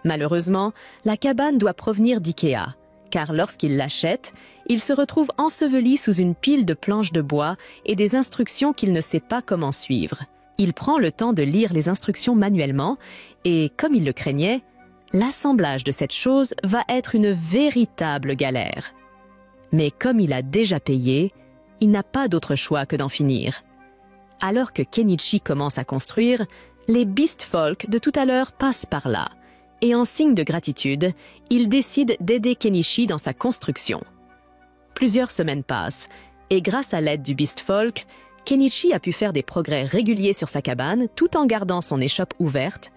Speaker 1: Malheureusement, la cabane doit provenir d'IKEA, car lorsqu'il l'achète, il se retrouve enseveli sous une pile de planches de bois et des instructions qu'il ne sait pas comment suivre. Il prend le temps de lire les instructions manuellement et, comme il le craignait, l'assemblage de cette chose va être une véritable galère. Mais comme il a déjà payé, il n'a pas d'autre choix que d'en finir. Alors que Kenichi commence à construire, les Beast Folk de tout à l'heure passent par là. Et en signe de gratitude, il décide d'aider Kenichi dans sa construction. Plusieurs semaines passent, et grâce à l'aide du Beast Folk, Kenichi a pu faire des progrès réguliers sur sa cabane tout en gardant son échoppe ouverte,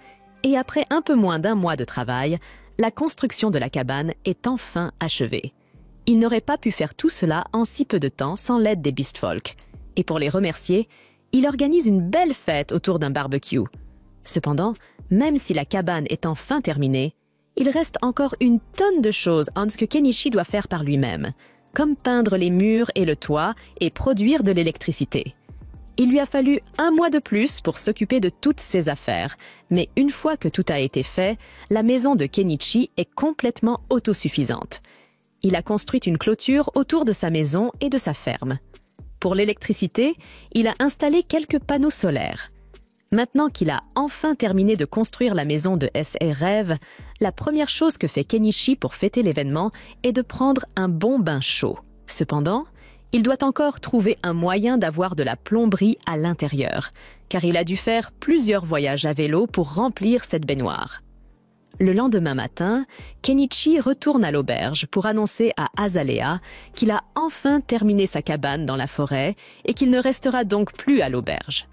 Speaker 1: et après un peu moins d'un mois de travail, la construction de la cabane est enfin achevée. Il n'aurait pas pu faire tout cela en si peu de temps sans l'aide des Beast Folk. Et pour les remercier, il organise une belle fête autour d'un barbecue. Cependant, même si la cabane est enfin terminée, il reste encore une tonne de choses en ce que Kenichi doit faire par lui-même, comme peindre les murs et le toit et produire de l'électricité. Il lui a fallu un mois de plus pour s'occuper de toutes ses affaires, mais une fois que tout a été fait, la maison de Kenichi est complètement autosuffisante. Il a construit une clôture autour de sa maison et de sa ferme. Pour l'électricité, il a installé quelques panneaux solaires. Maintenant qu'il a enfin terminé de construire la maison de S.A. Rêve, la première chose que fait Kenichi pour fêter l'événement est de prendre un bon bain chaud. Cependant, il doit encore trouver un moyen d'avoir de la plomberie à l'intérieur, car il a dû faire plusieurs voyages à vélo pour remplir cette baignoire. Le lendemain matin, Kenichi retourne à l'auberge pour annoncer à Azalea qu'il a enfin terminé sa cabane dans la forêt et qu'il ne restera donc plus à l'auberge.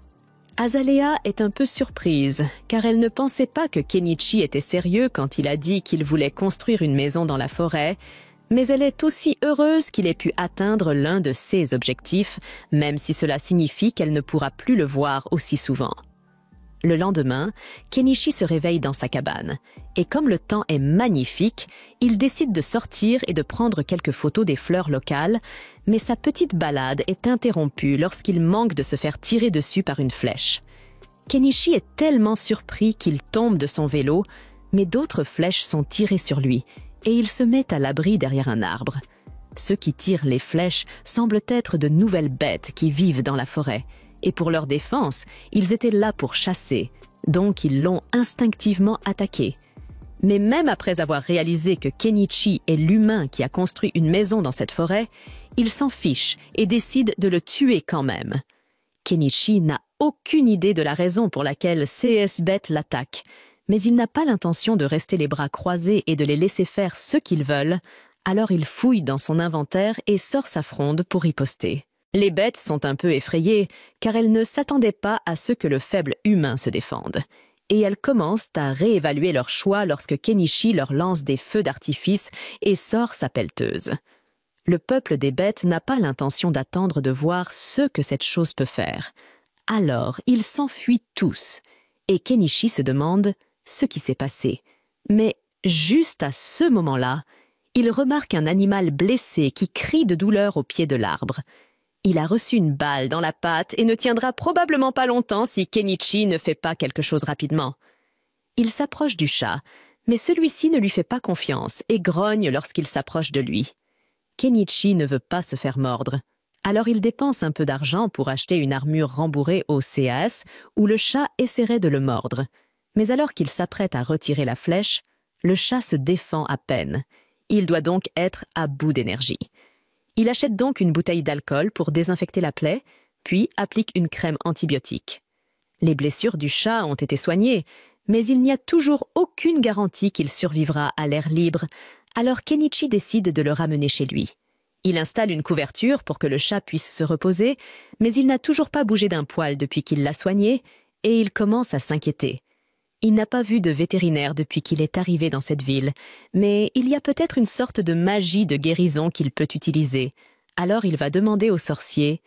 Speaker 1: Azalea est un peu surprise, car elle ne pensait pas que Kenichi était sérieux quand il a dit qu'il voulait construire une maison dans la forêt, mais elle est aussi heureuse qu'il ait pu atteindre l'un de ses objectifs, même si cela signifie qu'elle ne pourra plus le voir aussi souvent. Le lendemain, Kenichi se réveille dans sa cabane, et comme le temps est magnifique, il décide de sortir et de prendre quelques photos des fleurs locales, mais sa petite balade est interrompue lorsqu'il manque de se faire tirer dessus par une flèche. Kenichi est tellement surpris qu'il tombe de son vélo, mais d'autres flèches sont tirées sur lui, et il se met à l'abri derrière un arbre. Ceux qui tirent les flèches semblent être de nouvelles bêtes qui vivent dans la forêt, et pour leur défense, ils étaient là pour chasser, donc ils l'ont instinctivement attaqué. Mais même après avoir réalisé que Kenichi est l'humain qui a construit une maison dans cette forêt, il s'en fiche et décide de le tuer quand même. Kenichi n'a aucune idée de la raison pour laquelle ces bêtes l'attaquent, mais il n'a pas l'intention de rester les bras croisés et de les laisser faire ce qu'ils veulent, alors il fouille dans son inventaire et sort sa fronde pour riposter. Les bêtes sont un peu effrayées, car elles ne s'attendaient pas à ce que le faible humain se défende. Et elles commencent à réévaluer leur choix lorsque Kenichi leur lance des feux d'artifice et sort sa pelleteuse. Le peuple des bêtes n'a pas l'intention d'attendre de voir ce que cette chose peut faire. Alors, ils s'enfuient tous, et Kenichi se demande ce qui s'est passé. Mais juste à ce moment-là, il remarque un animal blessé qui crie de douleur au pied de l'arbre. Il a reçu une balle dans la patte et ne tiendra probablement pas longtemps si Kenichi ne fait pas quelque chose rapidement. Il s'approche du chat, mais celui-ci ne lui fait pas confiance et grogne lorsqu'il s'approche de lui. Kenichi ne veut pas se faire mordre. Alors il dépense un peu d'argent pour acheter une armure rembourrée au CAS où le chat essaierait de le mordre. Mais alors qu'il s'apprête à retirer la flèche, le chat se défend à peine. Il doit donc être à bout d'énergie. Il achète donc une bouteille d'alcool pour désinfecter la plaie, puis applique une crème antibiotique. Les blessures du chat ont été soignées, mais il n'y a toujours aucune garantie qu'il survivra à l'air libre, alors Kenichi décide de le ramener chez lui. Il installe une couverture pour que le chat puisse se reposer, mais il n'a toujours pas bougé d'un poil depuis qu'il l'a soigné, et il commence à s'inquiéter. Il n'a pas vu de vétérinaire depuis qu'il est arrivé dans cette ville, mais il y a peut-être une sorte de magie de guérison qu'il peut utiliser. Alors il va demander au sorcier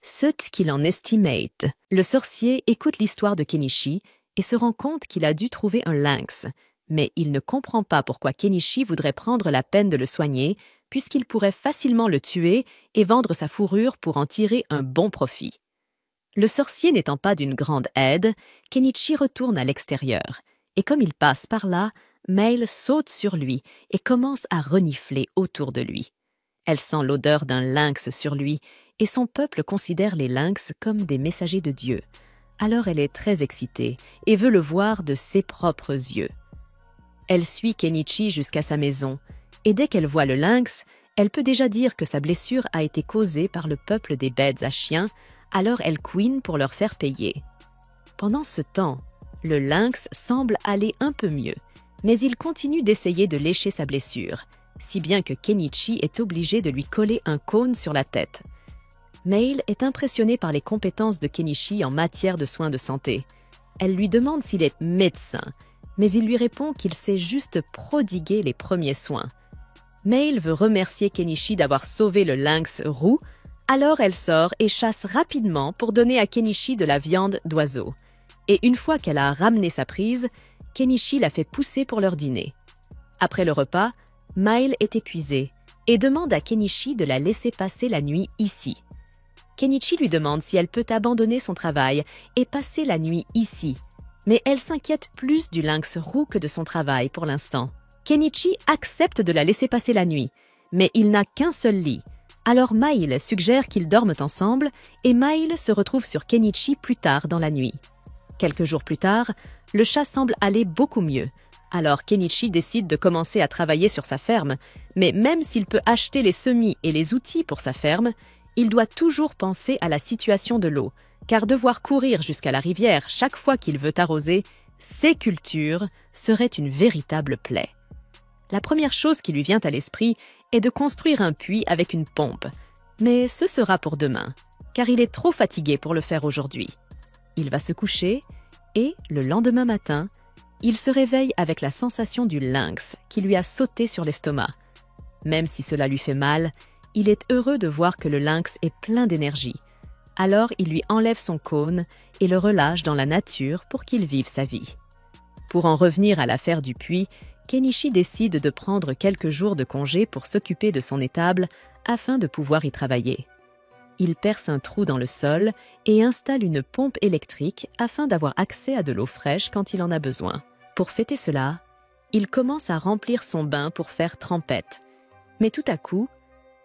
Speaker 1: ce qu'il en estimate. Le sorcier écoute l'histoire de Kenichi et se rend compte qu'il a dû trouver un lynx, mais il ne comprend pas pourquoi Kenichi voudrait prendre la peine de le soigner, puisqu'il pourrait facilement le tuer et vendre sa fourrure pour en tirer un bon profit. Le sorcier n'étant pas d'une grande aide, Kenichi retourne à l'extérieur, et comme il passe par là, Mail saute sur lui et commence à renifler autour de lui. Elle sent l'odeur d'un lynx sur lui, et son peuple considère les lynx comme des messagers de Dieu. Alors elle est très excitée et veut le voir de ses propres yeux. Elle suit Kenichi jusqu'à sa maison, et dès qu'elle voit le lynx, elle peut déjà dire que sa blessure a été causée par le peuple des bêtes à chiens, alors elle couine pour leur faire payer. Pendant ce temps, le lynx semble aller un peu mieux, mais il continue d'essayer de lécher sa blessure, si bien que Kenichi est obligé de lui coller un cône sur la tête. Mail est impressionnée par les compétences de Kenichi en matière de soins de santé. Elle lui demande s'il est médecin, mais il lui répond qu'il sait juste prodiguer les premiers soins. Mail veut remercier Kenichi d'avoir sauvé le lynx roux, alors elle sort et chasse rapidement pour donner à Kenichi de la viande d'oiseau. Et une fois qu'elle a ramené sa prise, Kenichi la fait pousser pour leur dîner. Après le repas, Mail est épuisée et demande à Kenichi de la laisser passer la nuit ici. Kenichi lui demande si elle peut abandonner son travail et passer la nuit ici, mais elle s'inquiète plus du lynx roux que de son travail pour l'instant. Kenichi accepte de la laisser passer la nuit, mais il n'a qu'un seul lit. Alors Mail suggère qu'ils dorment ensemble et Mail se retrouve sur Kenichi plus tard dans la nuit. Quelques jours plus tard, le chat semble aller beaucoup mieux. Alors Kenichi décide de commencer à travailler sur sa ferme, mais même s'il peut acheter les semis et les outils pour sa ferme, il doit toujours penser à la situation de l'eau, car devoir courir jusqu'à la rivière chaque fois qu'il veut arroser ses cultures serait une véritable plaie. La première chose qui lui vient à l'esprit est de construire un puits avec une pompe, mais ce sera pour demain, car il est trop fatigué pour le faire aujourd'hui. Il va se coucher et, le lendemain matin, il se réveille avec la sensation du lynx qui lui a sauté sur l'estomac. Même si cela lui fait mal, il est heureux de voir que le lynx est plein d'énergie. Alors il lui enlève son cône et le relâche dans la nature pour qu'il vive sa vie. Pour en revenir à l'affaire du puits, Kenichi décide de prendre quelques jours de congé pour s'occuper de son étable afin de pouvoir y travailler. Il perce un trou dans le sol et installe une pompe électrique afin d'avoir accès à de l'eau fraîche quand il en a besoin. Pour fêter cela, il commence à remplir son bain pour faire trempette. Mais tout à coup,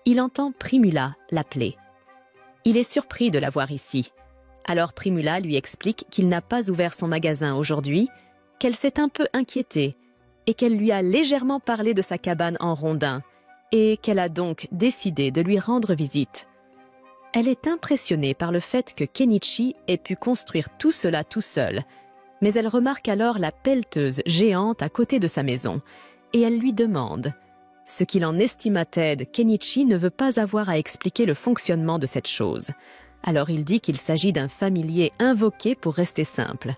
Speaker 1: il entend Primula l'appeler. Il est surpris de la voir ici. Alors Primula lui explique qu'il n'a pas ouvert son magasin aujourd'hui, qu'elle s'est un peu inquiétée et qu'elle lui a légèrement parlé de sa cabane en rondin et qu'elle a donc décidé de lui rendre visite. Elle est impressionnée par le fait que Kenichi ait pu construire tout cela tout seul, mais elle remarque alors la pelleteuse géante à côté de sa maison et elle lui demande. Ce qu'il en estime à Ted, Kenichi ne veut pas avoir à expliquer le fonctionnement de cette chose. Alors il dit qu'il s'agit d'un familier invoqué pour rester simple.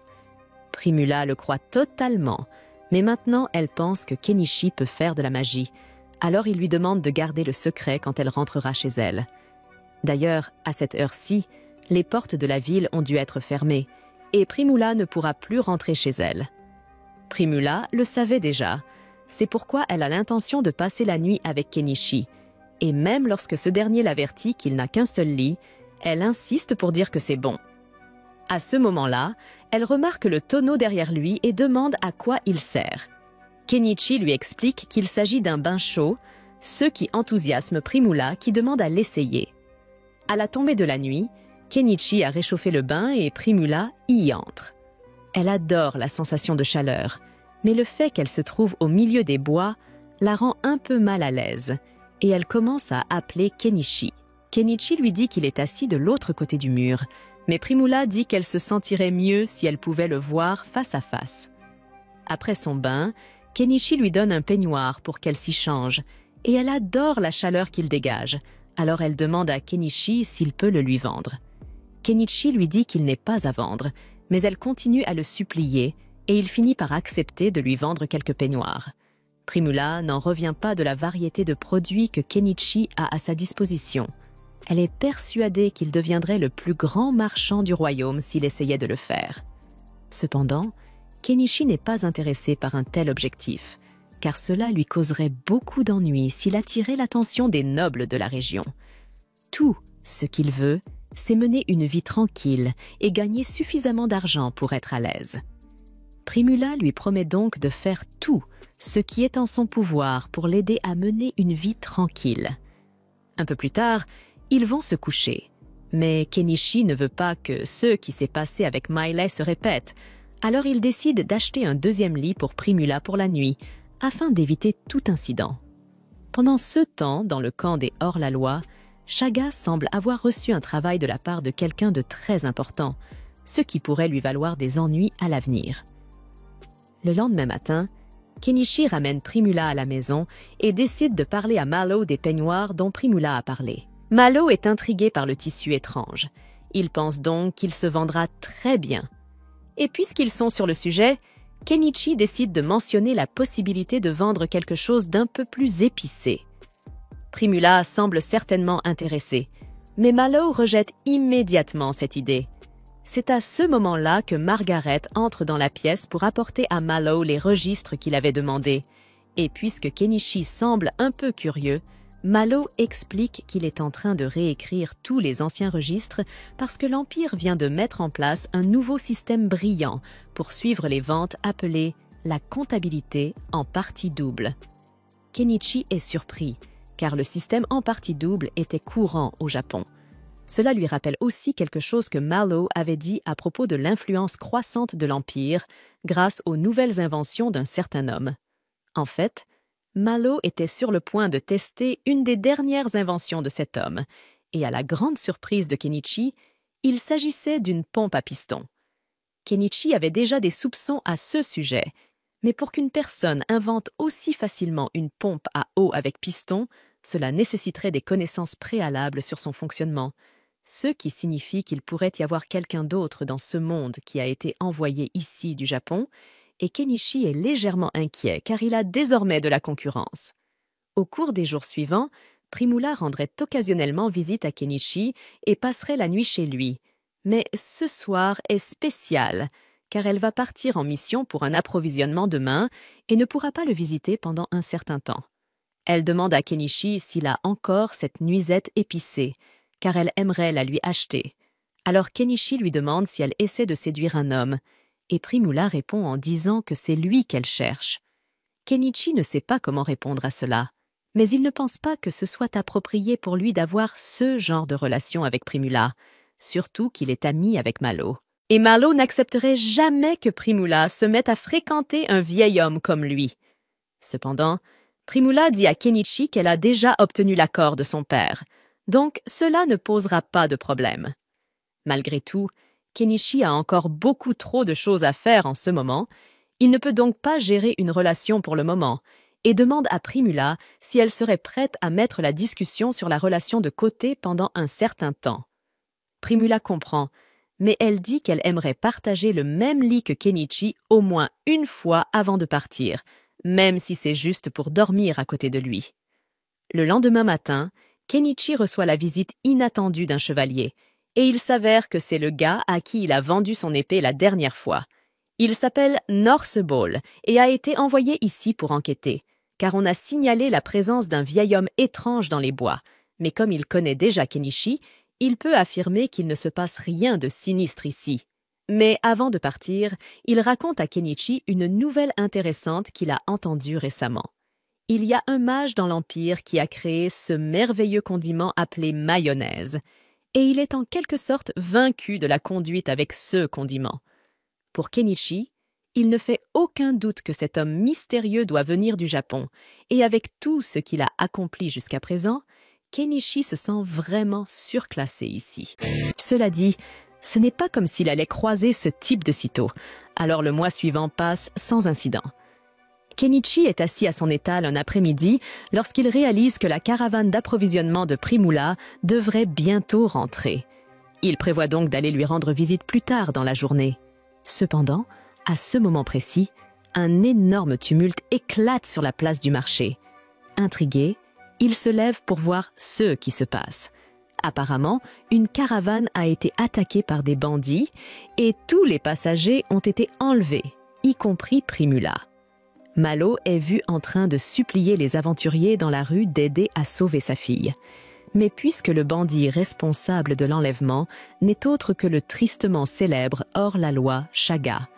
Speaker 1: Primula le croit totalement, mais maintenant elle pense que Kenichi peut faire de la magie. Alors il lui demande de garder le secret quand elle rentrera chez elle. D'ailleurs, à cette heure-ci, les portes de la ville ont dû être fermées, et Primula ne pourra plus rentrer chez elle. Primula le savait déjà. C'est pourquoi elle a l'intention de passer la nuit avec Kenichi. Et même lorsque ce dernier l'avertit qu'il n'a qu'un seul lit, elle insiste pour dire que c'est bon. À ce moment-là, elle remarque le tonneau derrière lui et demande à quoi il sert. Kenichi lui explique qu'il s'agit d'un bain chaud, ce qui enthousiasme Primula qui demande à l'essayer. À la tombée de la nuit, Kenichi a réchauffé le bain et Primula y entre. Elle adore la sensation de chaleur, mais le fait qu'elle se trouve au milieu des bois la rend un peu mal à l'aise et elle commence à appeler Kenichi. Kenichi lui dit qu'il est assis de l'autre côté du mur, mais Primula dit qu'elle se sentirait mieux si elle pouvait le voir face à face. Après son bain, Kenichi lui donne un peignoir pour qu'elle s'y change et elle adore la chaleur qu'il dégage, alors elle demande à Kenichi s'il peut le lui vendre. Kenichi lui dit qu'il n'est pas à vendre, mais elle continue à le supplier et il finit par accepter de lui vendre quelques peignoirs. Primula n'en revient pas de la variété de produits que Kenichi a à sa disposition. Elle est persuadée qu'il deviendrait le plus grand marchand du royaume s'il essayait de le faire. Cependant, Kenichi n'est pas intéressé par un tel objectif, car cela lui causerait beaucoup d'ennuis s'il attirait l'attention des nobles de la région. Tout ce qu'il veut, c'est mener une vie tranquille et gagner suffisamment d'argent pour être à l'aise. Primula lui promet donc de faire tout ce qui est en son pouvoir pour l'aider à mener une vie tranquille. Un peu plus tard, ils vont se coucher. Mais Kenichi ne veut pas que ce qui s'est passé avec Miley se répète, alors il décide d'acheter un deuxième lit pour Primula pour la nuit, afin d'éviter tout incident. Pendant ce temps, dans le camp des hors-la-loi, Shaga semble avoir reçu un travail de la part de quelqu'un de très important, ce qui pourrait lui valoir des ennuis à l'avenir. Le lendemain matin, Kenichi ramène Primula à la maison et décide de parler à Malo des peignoirs dont Primula a parlé. Malo est intrigué par le tissu étrange. Il pense donc qu'il se vendra très bien. Et puisqu'ils sont sur le sujet, Kenichi décide de mentionner la possibilité de vendre quelque chose d'un peu plus épicé. Primula semble certainement intéressée, mais Malo rejette immédiatement cette idée. C'est à ce moment-là que Margaret entre dans la pièce pour apporter à Malo les registres qu'il avait demandés. Et puisque Kenichi semble un peu curieux, Malo explique qu'il est en train de réécrire tous les anciens registres parce que l'Empire vient de mettre en place un nouveau système brillant pour suivre les ventes appelé la comptabilité en partie double. Kenichi est surpris, car le système en partie double était courant au Japon. Cela lui rappelle aussi quelque chose que Malo avait dit à propos de l'influence croissante de l'Empire grâce aux nouvelles inventions d'un certain homme. En fait, Malo était sur le point de tester une des dernières inventions de cet homme, et à la grande surprise de Kenichi, il s'agissait d'une pompe à piston. Kenichi avait déjà des soupçons à ce sujet, mais pour qu'une personne invente aussi facilement une pompe à eau avec piston, cela nécessiterait des connaissances préalables sur son fonctionnement, ce qui signifie qu'il pourrait y avoir quelqu'un d'autre dans ce monde qui a été envoyé ici du Japon, et Kenichi est légèrement inquiet car il a désormais de la concurrence. Au cours des jours suivants, Primula rendrait occasionnellement visite à Kenichi et passerait la nuit chez lui. Mais ce soir est spécial, car elle va partir en mission pour un approvisionnement demain et ne pourra pas le visiter pendant un certain temps. Elle demande à Kenichi s'il a encore cette nuisette épicée, car elle aimerait la lui acheter. Alors Kenichi lui demande si elle essaie de séduire un homme, et Primula répond en disant que c'est lui qu'elle cherche. Kenichi ne sait pas comment répondre à cela, mais il ne pense pas que ce soit approprié pour lui d'avoir ce genre de relation avec Primula, surtout qu'il est ami avec Malo. Et Malo n'accepterait jamais que Primula se mette à fréquenter un vieil homme comme lui. Cependant, Primula dit à Kenichi qu'elle a déjà obtenu l'accord de son père, donc cela ne posera pas de problème. Malgré tout, Kenichi a encore beaucoup trop de choses à faire en ce moment. Il ne peut donc pas gérer une relation pour le moment et demande à Primula si elle serait prête à mettre la discussion sur la relation de côté pendant un certain temps. Primula comprend, mais elle dit qu'elle aimerait partager le même lit que Kenichi au moins une fois avant de partir, même si c'est juste pour dormir à côté de lui. Le lendemain matin, Kenichi reçoit la visite inattendue d'un chevalier, et il s'avère que c'est le gars à qui il a vendu son épée la dernière fois. Il s'appelle Norse Ball et a été envoyé ici pour enquêter, car on a signalé la présence d'un vieil homme étrange dans les bois, mais comme il connaît déjà Kenichi, il peut affirmer qu'il ne se passe rien de sinistre ici. Mais avant de partir, il raconte à Kenichi une nouvelle intéressante qu'il a entendue récemment. Il y a un mage dans l'Empire qui a créé ce merveilleux condiment appelé mayonnaise, et il est en quelque sorte vaincu de la conduite avec ce condiment. Pour Kenichi, il ne fait aucun doute que cet homme mystérieux doit venir du Japon, et avec tout ce qu'il a accompli jusqu'à présent, Kenichi se sent vraiment surclassé ici. Cela dit, ce n'est pas comme s'il allait croiser ce type de sitôt, alors le mois suivant passe sans incident. Kenichi est assis à son étal un après-midi lorsqu'il réalise que la caravane d'approvisionnement de Primula devrait bientôt rentrer. Il prévoit donc d'aller lui rendre visite plus tard dans la journée. Cependant, à ce moment précis, un énorme tumulte éclate sur la place du marché. Intrigué, il se lève pour voir ce qui se passe. Apparemment, une caravane a été attaquée par des bandits et tous les passagers ont été enlevés, y compris Primula. Malo est vu en train de supplier les aventuriers dans la rue d'aider à sauver sa fille. Mais puisque le bandit responsable de l'enlèvement n'est autre que le tristement célèbre hors-la-loi Shaga,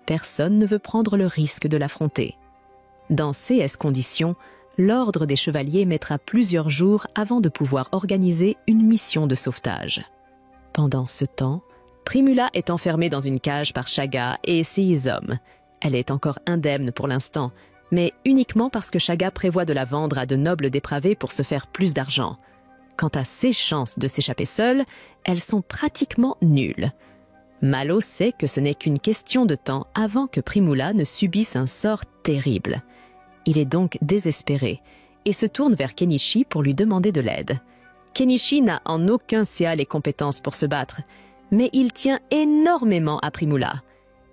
Speaker 1: personne ne veut prendre le risque de l'affronter. Dans ces conditions, l'ordre des chevaliers mettra plusieurs jours avant de pouvoir organiser une mission de sauvetage. Pendant ce temps, Primula est enfermée dans une cage par Shaga et ses hommes. Elle est encore indemne pour l'instant, mais uniquement parce que Shaga prévoit de la vendre à de nobles dépravés pour se faire plus d'argent. Quant à ses chances de s'échapper seule, elles sont pratiquement nulles. Malo sait que ce n'est qu'une question de temps avant que Primula ne subisse un sort terrible. Il est donc désespéré et se tourne vers Kenichi pour lui demander de l'aide. Kenichi n'a en aucun cas les compétences pour se battre, mais il tient énormément à Primula.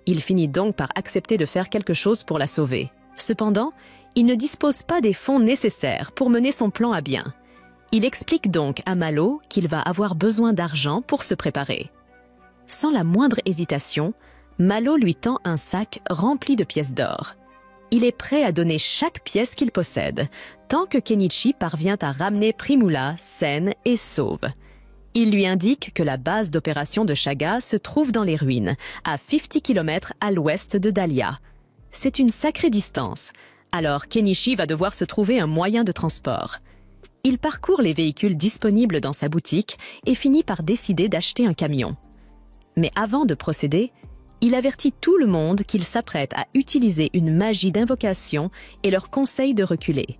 Speaker 1: Il finit donc par accepter de faire quelque chose pour la sauver. Cependant, il ne dispose pas des fonds nécessaires pour mener son plan à bien. Il explique donc à Malo qu'il va avoir besoin d'argent pour se préparer. Sans la moindre hésitation, Malo lui tend un sac rempli de pièces d'or. Il est prêt à donner chaque pièce qu'il possède, tant que Kenichi parvient à ramener Primula saine et sauve. Il lui indique que la base d'opération de Shaga se trouve dans les ruines, à 50 km à l'ouest de Dahlia. C'est une sacrée distance, alors Kenichi va devoir se trouver un moyen de transport. Il parcourt les véhicules disponibles dans sa boutique et finit par décider d'acheter un camion. Mais avant de procéder, il avertit tout le monde qu'il s'apprête à utiliser une magie d'invocation et leur conseille de reculer.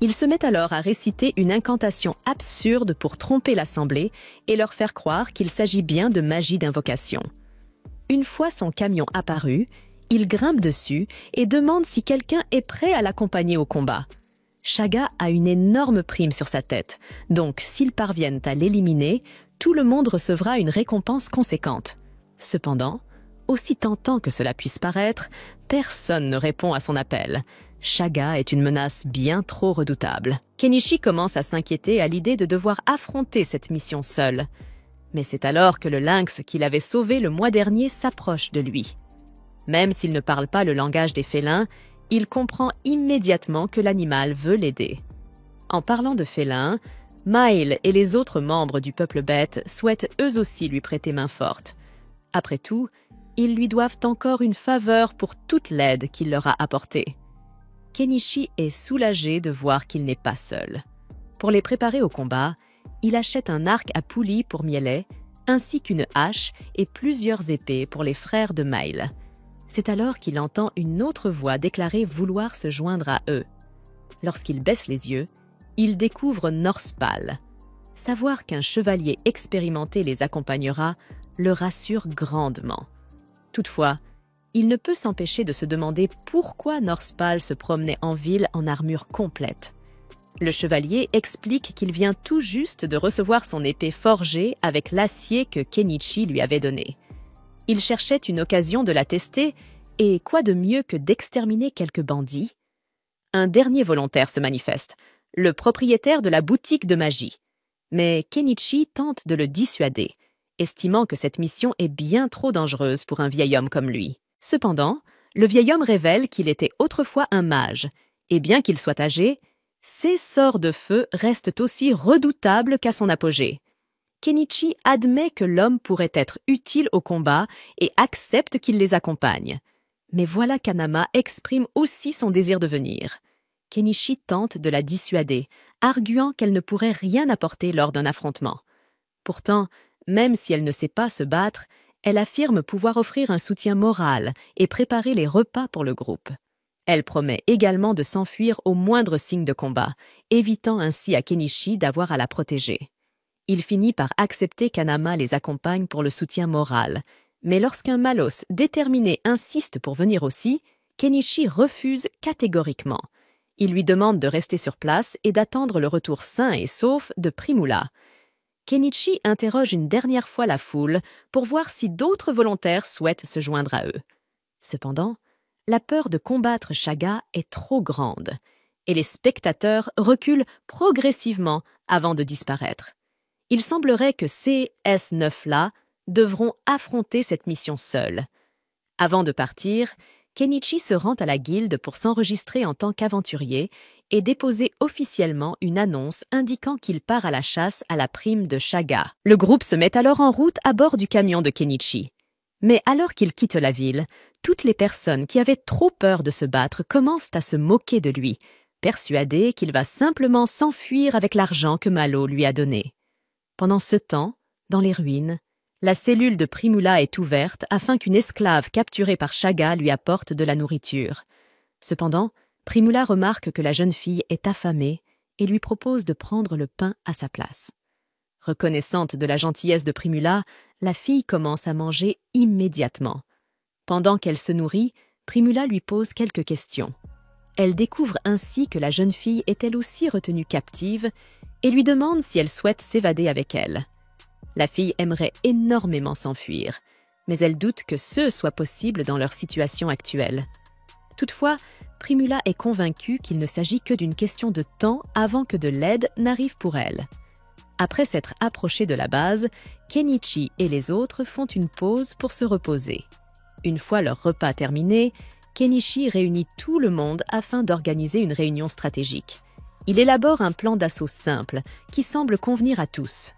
Speaker 1: Il se met alors à réciter une incantation absurde pour tromper l'assemblée et leur faire croire qu'il s'agit bien de magie d'invocation. Une fois son camion apparu, il grimpe dessus et demande si quelqu'un est prêt à l'accompagner au combat. Shaga a une énorme prime sur sa tête, donc s'ils parviennent à l'éliminer, tout le monde recevra une récompense conséquente. Cependant, aussi tentant que cela puisse paraître, personne ne répond à son appel. Shaga est une menace bien trop redoutable. Kenichi commence à s'inquiéter à l'idée de devoir affronter cette mission seule. Mais c'est alors que le lynx qu'il avait sauvé le mois dernier s'approche de lui. Même s'il ne parle pas le langage des félins, il comprend immédiatement que l'animal veut l'aider. En parlant de félins, Mile et les autres membres du peuple bête souhaitent eux aussi lui prêter main forte. Après tout, ils lui doivent encore une faveur pour toute l'aide qu'il leur a apportée. Kenichi est soulagé de voir qu'il n'est pas seul. Pour les préparer au combat, il achète un arc à poulie pour Mielet, ainsi qu'une hache et plusieurs épées pour les frères de Mile. C'est alors qu'il entend une autre voix déclarer vouloir se joindre à eux. Lorsqu'il baisse les yeux, il découvre Norspal. Savoir qu'un chevalier expérimenté les accompagnera le rassure grandement. Toutefois, il ne peut s'empêcher de se demander pourquoi Norspal se promenait en ville en armure complète. Le chevalier explique qu'il vient tout juste de recevoir son épée forgée avec l'acier que Kenichi lui avait donné. Il cherchait une occasion de la tester, et quoi de mieux que d'exterminer quelques bandits? Un dernier volontaire se manifeste, le propriétaire de la boutique de magie. Mais Kenichi tente de le dissuader, estimant que cette mission est bien trop dangereuse pour un vieil homme comme lui. Cependant, le vieil homme révèle qu'il était autrefois un mage, et bien qu'il soit âgé, ses sorts de feu restent aussi redoutables qu'à son apogée. Kenichi admet que l'homme pourrait être utile au combat et accepte qu'il les accompagne. Mais voilà qu'Anama exprime aussi son désir de venir. Kenichi tente de la dissuader, arguant qu'elle ne pourrait rien apporter lors d'un affrontement. Pourtant, même si elle ne sait pas se battre, elle affirme pouvoir offrir un soutien moral et préparer les repas pour le groupe. Elle promet également de s'enfuir au moindre signe de combat, évitant ainsi à Kenichi d'avoir à la protéger. Il finit par accepter qu'Anama les accompagne pour le soutien moral, mais lorsqu'un Malos déterminé insiste pour venir aussi, Kenichi refuse catégoriquement. Il lui demande de rester sur place et d'attendre le retour sain et sauf de Primula. Kenichi interroge une dernière fois la foule pour voir si d'autres volontaires souhaitent se joindre à eux. Cependant, la peur de combattre Shaga est trop grande, et les spectateurs reculent progressivement avant de disparaître. Il semblerait que ces S9-là devront affronter cette mission seuls. Avant de partir, Kenichi se rend à la guilde pour s'enregistrer en tant qu'aventurier et déposer officiellement une annonce indiquant qu'il part à la chasse à la prime de Shaga. Le groupe se met alors en route à bord du camion de Kenichi. Mais alors qu'il quitte la ville, toutes les personnes qui avaient trop peur de se battre commencent à se moquer de lui, persuadées qu'il va simplement s'enfuir avec l'argent que Malo lui a donné. Pendant ce temps, Dans les ruines, la cellule de Primula est ouverte afin qu'une esclave capturée par Shaga lui apporte de la nourriture. Cependant, Primula remarque que la jeune fille est affamée et lui propose de prendre le pain à sa place. Reconnaissante de la gentillesse de Primula, la fille commence à manger immédiatement. Pendant qu'elle se nourrit, Primula lui pose quelques questions. Elle découvre ainsi que la jeune fille est elle aussi retenue captive et lui demande si elle souhaite s'évader avec elle. La fille aimerait énormément s'enfuir, mais elle doute que ce soit possible dans leur situation actuelle. Toutefois, Primula est convaincue qu'il ne s'agit que d'une question de temps avant que de l'aide n'arrive pour elle. Après s'être approchés de la base, Kenichi et les autres font une pause pour se reposer. Une fois leur repas terminé, Kenichi réunit tout le monde afin d'organiser une réunion stratégique. Il élabore un plan d'assaut simple qui semble convenir à tous.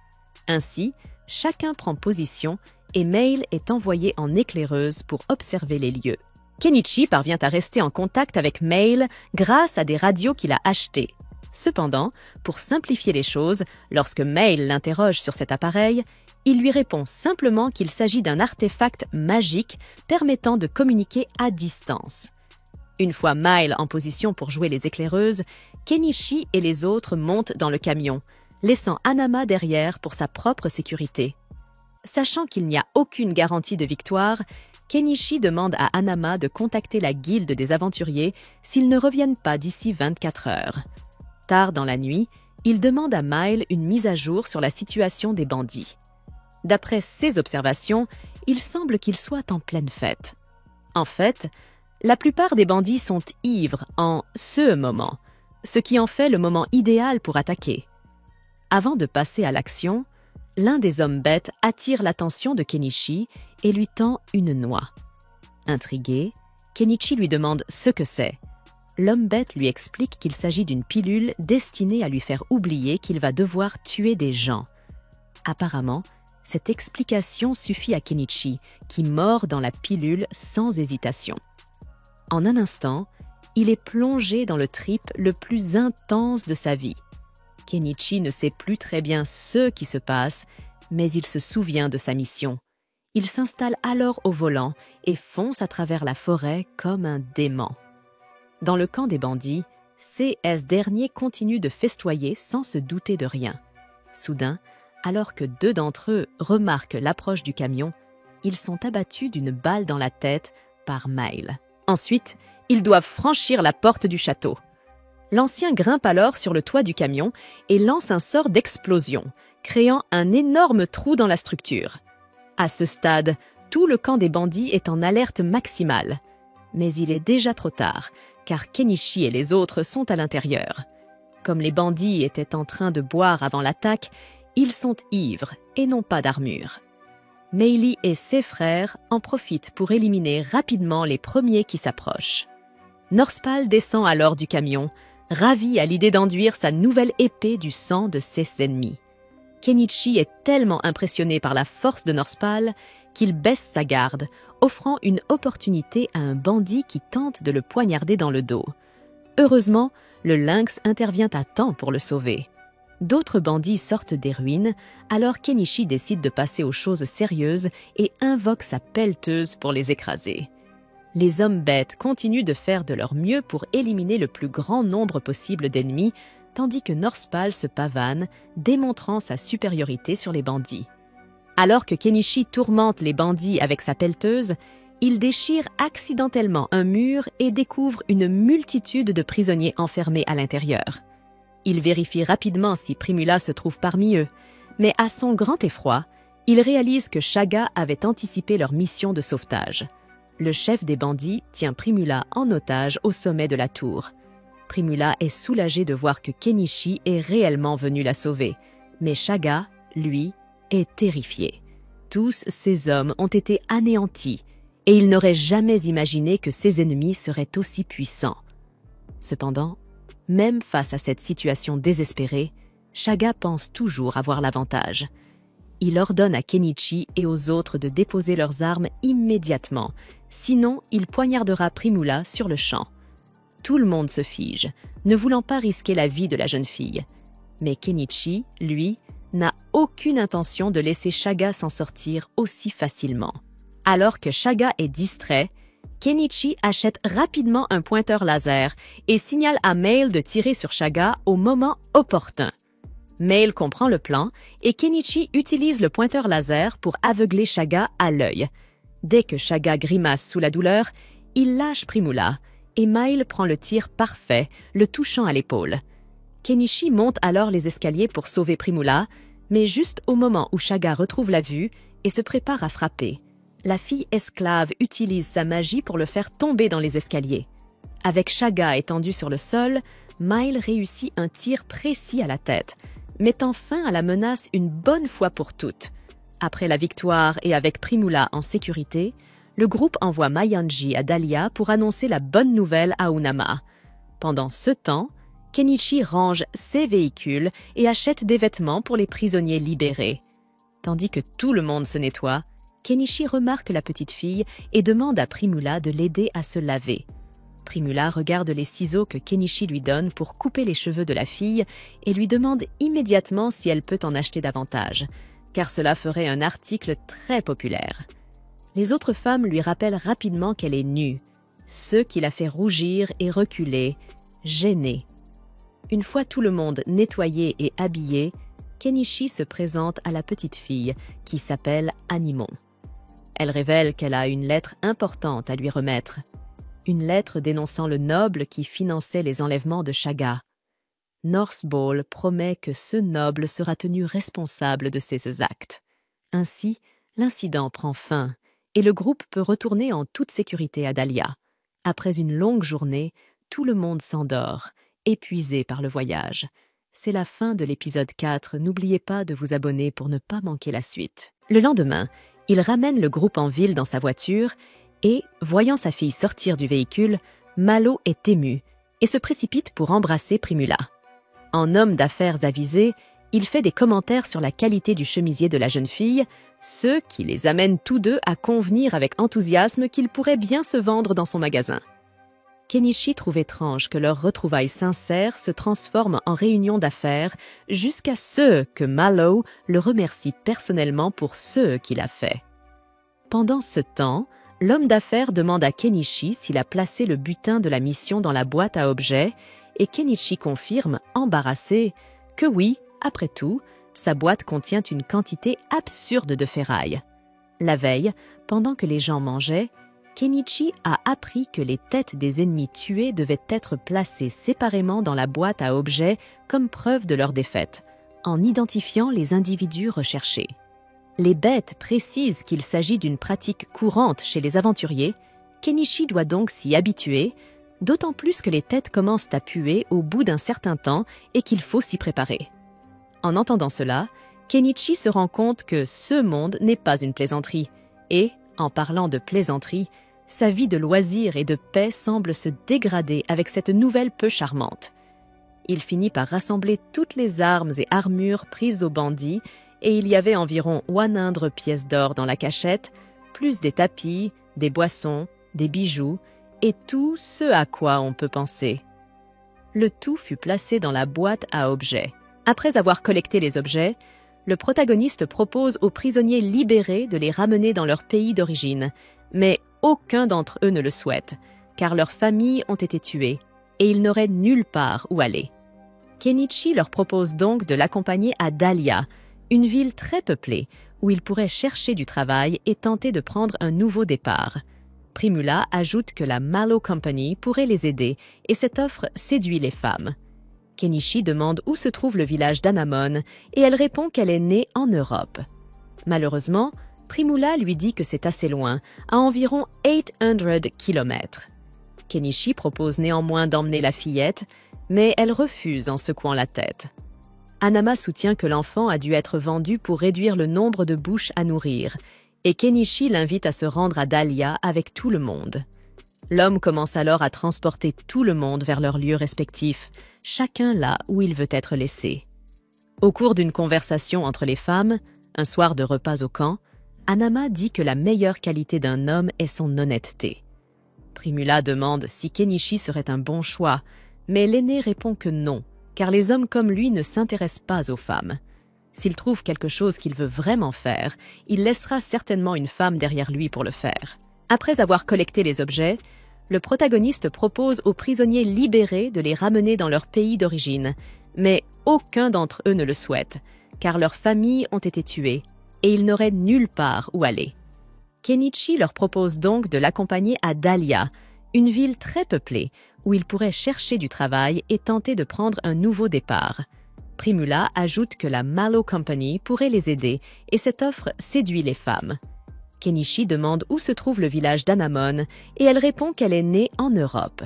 Speaker 1: Ainsi, chacun prend position et Mail est envoyé en éclaireuse pour observer les lieux. Kenichi parvient à rester en contact avec Mail grâce à des radios qu'il a achetées. Cependant, pour simplifier les choses, lorsque Mail l'interroge sur cet appareil, il lui répond simplement qu'il s'agit d'un artefact magique permettant de communiquer à distance. Une fois Mail en position pour jouer les éclaireuses, Kenichi et les autres montent dans le camion, laissant Hanama derrière pour sa propre sécurité. Sachant qu'il n'y a aucune garantie de victoire, Kenichi demande à Hanama de contacter la guilde des aventuriers s'ils ne reviennent pas d'ici 24 heures. Tard dans la nuit, il demande à Mail une mise à jour sur la situation des bandits. D'après ses observations, il semble qu'ils soient en pleine fête. En fait, la plupart des bandits sont ivres en ce moment, ce qui en fait le moment idéal pour attaquer. Avant de passer à l'action, l'un des hommes bêtes attire l'attention de Kenichi et lui tend une noix. Intrigué, Kenichi lui demande ce que c'est. L'homme bête lui explique qu'il s'agit d'une pilule destinée à lui faire oublier qu'il va devoir tuer des gens. Apparemment, cette explication suffit à Kenichi, qui mord dans la pilule sans hésitation. En un instant, il est plongé dans le trip le plus intense de sa vie. Kenichi ne sait plus très bien ce qui se passe, mais il se souvient de sa mission. Il s'installe alors au volant et fonce à travers la forêt comme un dément. Dans le camp des bandits, ces derniers continuent de festoyer sans se douter de rien. Soudain, alors que 2 d'entre eux remarquent l'approche du camion, ils sont abattus d'une balle dans la tête par Mail. Ensuite, ils doivent franchir la porte du château. L'ancien grimpe alors sur le toit du camion et lance un sort d'explosion, créant un énorme trou dans la structure. À ce stade, tout le camp des bandits est en alerte maximale. Mais il est déjà trop tard, car Kenichi et les autres sont à l'intérieur. Comme les bandits étaient en train de boire avant l'attaque, ils sont ivres et n'ont pas d'armure. Meili et ses frères en profitent pour éliminer rapidement les premiers qui s'approchent. Norspal descend alors du camion, ravi à l'idée d'enduire sa nouvelle épée du sang de ses ennemis. Kenichi est tellement impressionné par la force de Norspal qu'il baisse sa garde, offrant une opportunité à un bandit qui tente de le poignarder dans le dos. Heureusement, le lynx intervient à temps pour le sauver. D'autres bandits sortent des ruines, alors Kenichi décide de passer aux choses sérieuses et invoque sa pelleteuse pour les écraser. Les hommes bêtes continuent de faire de leur mieux pour éliminer le plus grand nombre possible d'ennemis, tandis que Norspal se pavane, démontrant sa supériorité sur les bandits. Alors que Kenichi tourmente les bandits avec sa pelleteuse, il déchire accidentellement un mur et découvre une multitude de prisonniers enfermés à l'intérieur. Il vérifie rapidement si Primula se trouve parmi eux, mais à son grand effroi, il réalise que Shaga avait anticipé leur mission de sauvetage. Le chef des bandits tient Primula en otage au sommet de la tour. Primula est soulagé de voir que Kenichi est réellement venu la sauver, mais Shaga, lui, est terrifié. Tous ces hommes ont été anéantis, et il n'aurait jamais imaginé que ses ennemis seraient aussi puissants. Cependant, même face à cette situation désespérée, Shaga pense toujours avoir l'avantage. Il ordonne à Kenichi et aux autres de déposer leurs armes immédiatement, sinon il poignardera Primula sur le champ. Tout le monde se fige, ne voulant pas risquer la vie de la jeune fille. Mais Kenichi, lui, n'a aucune intention de laisser Shaga s'en sortir aussi facilement. Alors que Shaga est distrait, Kenichi achète rapidement un pointeur laser et signale à Mail de tirer sur Shaga au moment opportun. Mail comprend le plan et Kenichi utilise le pointeur laser pour aveugler Shaga à l'œil. Dès que Shaga grimace sous la douleur, il lâche Primula et Mail prend le tir parfait, le touchant à l'épaule. Kenichi monte alors les escaliers pour sauver Primula, mais juste au moment où Shaga retrouve la vue et se prépare à frapper, la fille esclave utilise sa magie pour le faire tomber dans les escaliers. Avec Shaga étendu sur le sol, Mail réussit un tir précis à la tête, mettant fin à la menace une bonne fois pour toutes. Après la victoire et avec Primula en sécurité, le groupe envoie Mayanji à Dahlia pour annoncer la bonne nouvelle à Unama. Pendant ce temps, Kenichi range ses véhicules et achète des vêtements pour les prisonniers libérés. Tandis que tout le monde se nettoie, Kenichi remarque la petite fille et demande à Primula de l'aider à se laver. Primula regarde les ciseaux que Kenichi lui donne pour couper les cheveux de la fille et lui demande immédiatement si elle peut en acheter davantage, car cela ferait un article très populaire. Les autres femmes lui rappellent rapidement qu'elle est nue, ce qui la fait rougir et reculer, gênée. Une fois tout le monde nettoyé et habillé, Kenichi se présente à la petite fille, qui s'appelle Animon. Elle révèle qu'elle a une lettre importante à lui remettre. Une lettre dénonçant le noble qui finançait les enlèvements de Shaga. North Ball promet que ce noble sera tenu responsable de ses actes. Ainsi, l'incident prend fin et le groupe peut retourner en toute sécurité à Dahlia. Après une longue journée, tout le monde s'endort, épuisé par le voyage. C'est la fin de l'épisode 4, n'oubliez pas de vous abonner pour ne pas manquer la suite. Le lendemain, il ramène le groupe en ville dans sa voiture et, voyant sa fille sortir du véhicule, Malo est ému et se précipite pour embrasser Primula. En homme d'affaires avisé, il fait des commentaires sur la qualité du chemisier de la jeune fille, ce qui les amène tous deux à convenir avec enthousiasme qu'il pourrait bien se vendre dans son magasin. Kenichi trouve étrange que leur retrouvaille sincère se transforme en réunion d'affaires jusqu'à ce que Malo le remercie personnellement pour ce qu'il a fait. Pendant ce temps, l'homme d'affaires demande à Kenichi s'il a placé le butin de la mission dans la boîte à objets et Kenichi confirme, embarrassé, que oui, après tout, sa boîte contient une quantité absurde de ferraille. La veille, pendant que les gens mangeaient, Kenichi a appris que les têtes des ennemis tués devaient être placées séparément dans la boîte à objets comme preuve de leur défaite, en identifiant les individus recherchés. Les bêtes précisent qu'il s'agit d'une pratique courante chez les aventuriers. Kenichi doit donc s'y habituer, d'autant plus que les têtes commencent à puer au bout d'un certain temps et qu'il faut s'y préparer. En entendant cela, Kenichi se rend compte que ce monde n'est pas une plaisanterie et, en parlant de plaisanterie, sa vie de loisirs et de paix semble se dégrader avec cette nouvelle peu charmante. Il finit par rassembler toutes les armes et armures prises aux bandits et il y avait environ 100 pièces d'or dans la cachette, plus des tapis, des boissons, des bijoux et tout ce à quoi on peut penser. Le tout fut placé dans la boîte à objets. Après avoir collecté les objets, le protagoniste propose aux prisonniers libérés de les ramener dans leur pays d'origine, mais aucun d'entre eux ne le souhaite, car leurs familles ont été tuées et ils n'auraient nulle part où aller. Kenichi leur propose donc de l'accompagner à Dahlia, une ville très peuplée, où ils pourraient chercher du travail et tenter de prendre un nouveau départ. Primula ajoute que la Malo Company pourrait les aider et cette offre séduit les femmes. Kenichi demande où se trouve le village d'Anamon et elle répond qu'elle est née en Europe. Malheureusement, Primula lui dit que c'est assez loin, à environ 800 km. Kenichi propose néanmoins d'emmener la fillette, mais elle refuse en secouant la tête. Anama soutient que l'enfant a dû être vendu pour réduire le nombre de bouches à nourrir, et Kenichi l'invite à se rendre à Dahlia avec tout le monde. L'homme commence alors à transporter tout le monde vers leurs lieux respectifs, chacun là où il veut être laissé. Au cours d'une conversation entre les femmes, un soir de repas au camp, Anama dit que la meilleure qualité d'un homme est son honnêteté. Primula demande si Kenichi serait un bon choix, mais l'aîné répond que non, car les hommes comme lui ne s'intéressent pas aux femmes. S'il trouve quelque chose qu'il veut vraiment faire, il laissera certainement une femme derrière lui pour le faire. Après avoir collecté les objets, le protagoniste propose aux prisonniers libérés de les ramener dans leur pays d'origine, mais aucun d'entre eux ne le souhaite, car leurs familles ont été tuées et ils n'auraient nulle part où aller. Kenichi leur propose donc de l'accompagner à Dahlia, une ville très peuplée, où ils pourraient chercher du travail et tenter de prendre un nouveau départ. Primula ajoute que la Mallow Company pourrait les aider et cette offre séduit les femmes. Kenichi demande où se trouve le village d'Anamon et elle répond qu'elle est née en Europe.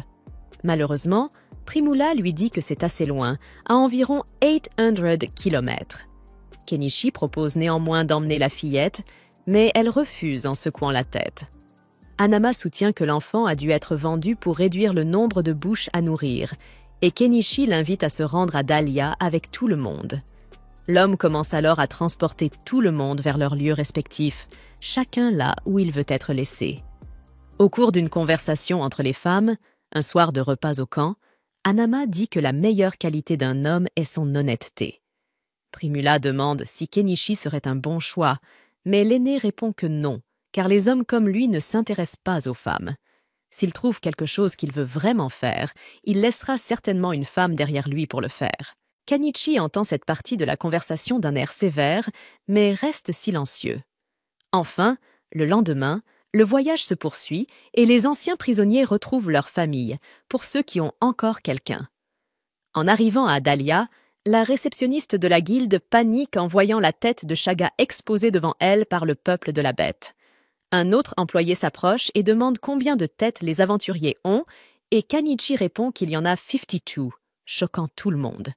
Speaker 1: Malheureusement, Primula lui dit que c'est assez loin, à environ 800 km. Kenichi propose néanmoins d'emmener la fillette, mais elle refuse en secouant la tête. Anama soutient que l'enfant a dû être vendu pour réduire le nombre de bouches à nourrir, et Kenichi l'invite à se rendre à Dahlia avec tout le monde. L'homme commence alors à transporter tout le monde vers leurs lieux respectifs, chacun là où il veut être laissé. Au cours d'une conversation entre les femmes, un soir de repas au camp, Anama dit que la meilleure qualité d'un homme est son honnêteté. Primula demande si Kenichi serait un bon choix, mais l'aîné répond que non, car les hommes comme lui ne s'intéressent pas aux femmes. S'il trouve quelque chose qu'il veut vraiment faire, il laissera certainement une femme derrière lui pour le faire. Kenichi entend cette partie de la conversation d'un air sévère, mais reste silencieux. Enfin, le lendemain, le voyage se poursuit et les anciens prisonniers retrouvent leur famille, pour ceux qui ont encore quelqu'un. En arrivant à Dahlia, la réceptionniste de la guilde panique en voyant la tête de Shaga exposée devant elle par le peuple de la bête. Un autre employé s'approche et demande combien de têtes les aventuriers ont, et Kenichi répond qu'il y en a 52, choquant tout le monde.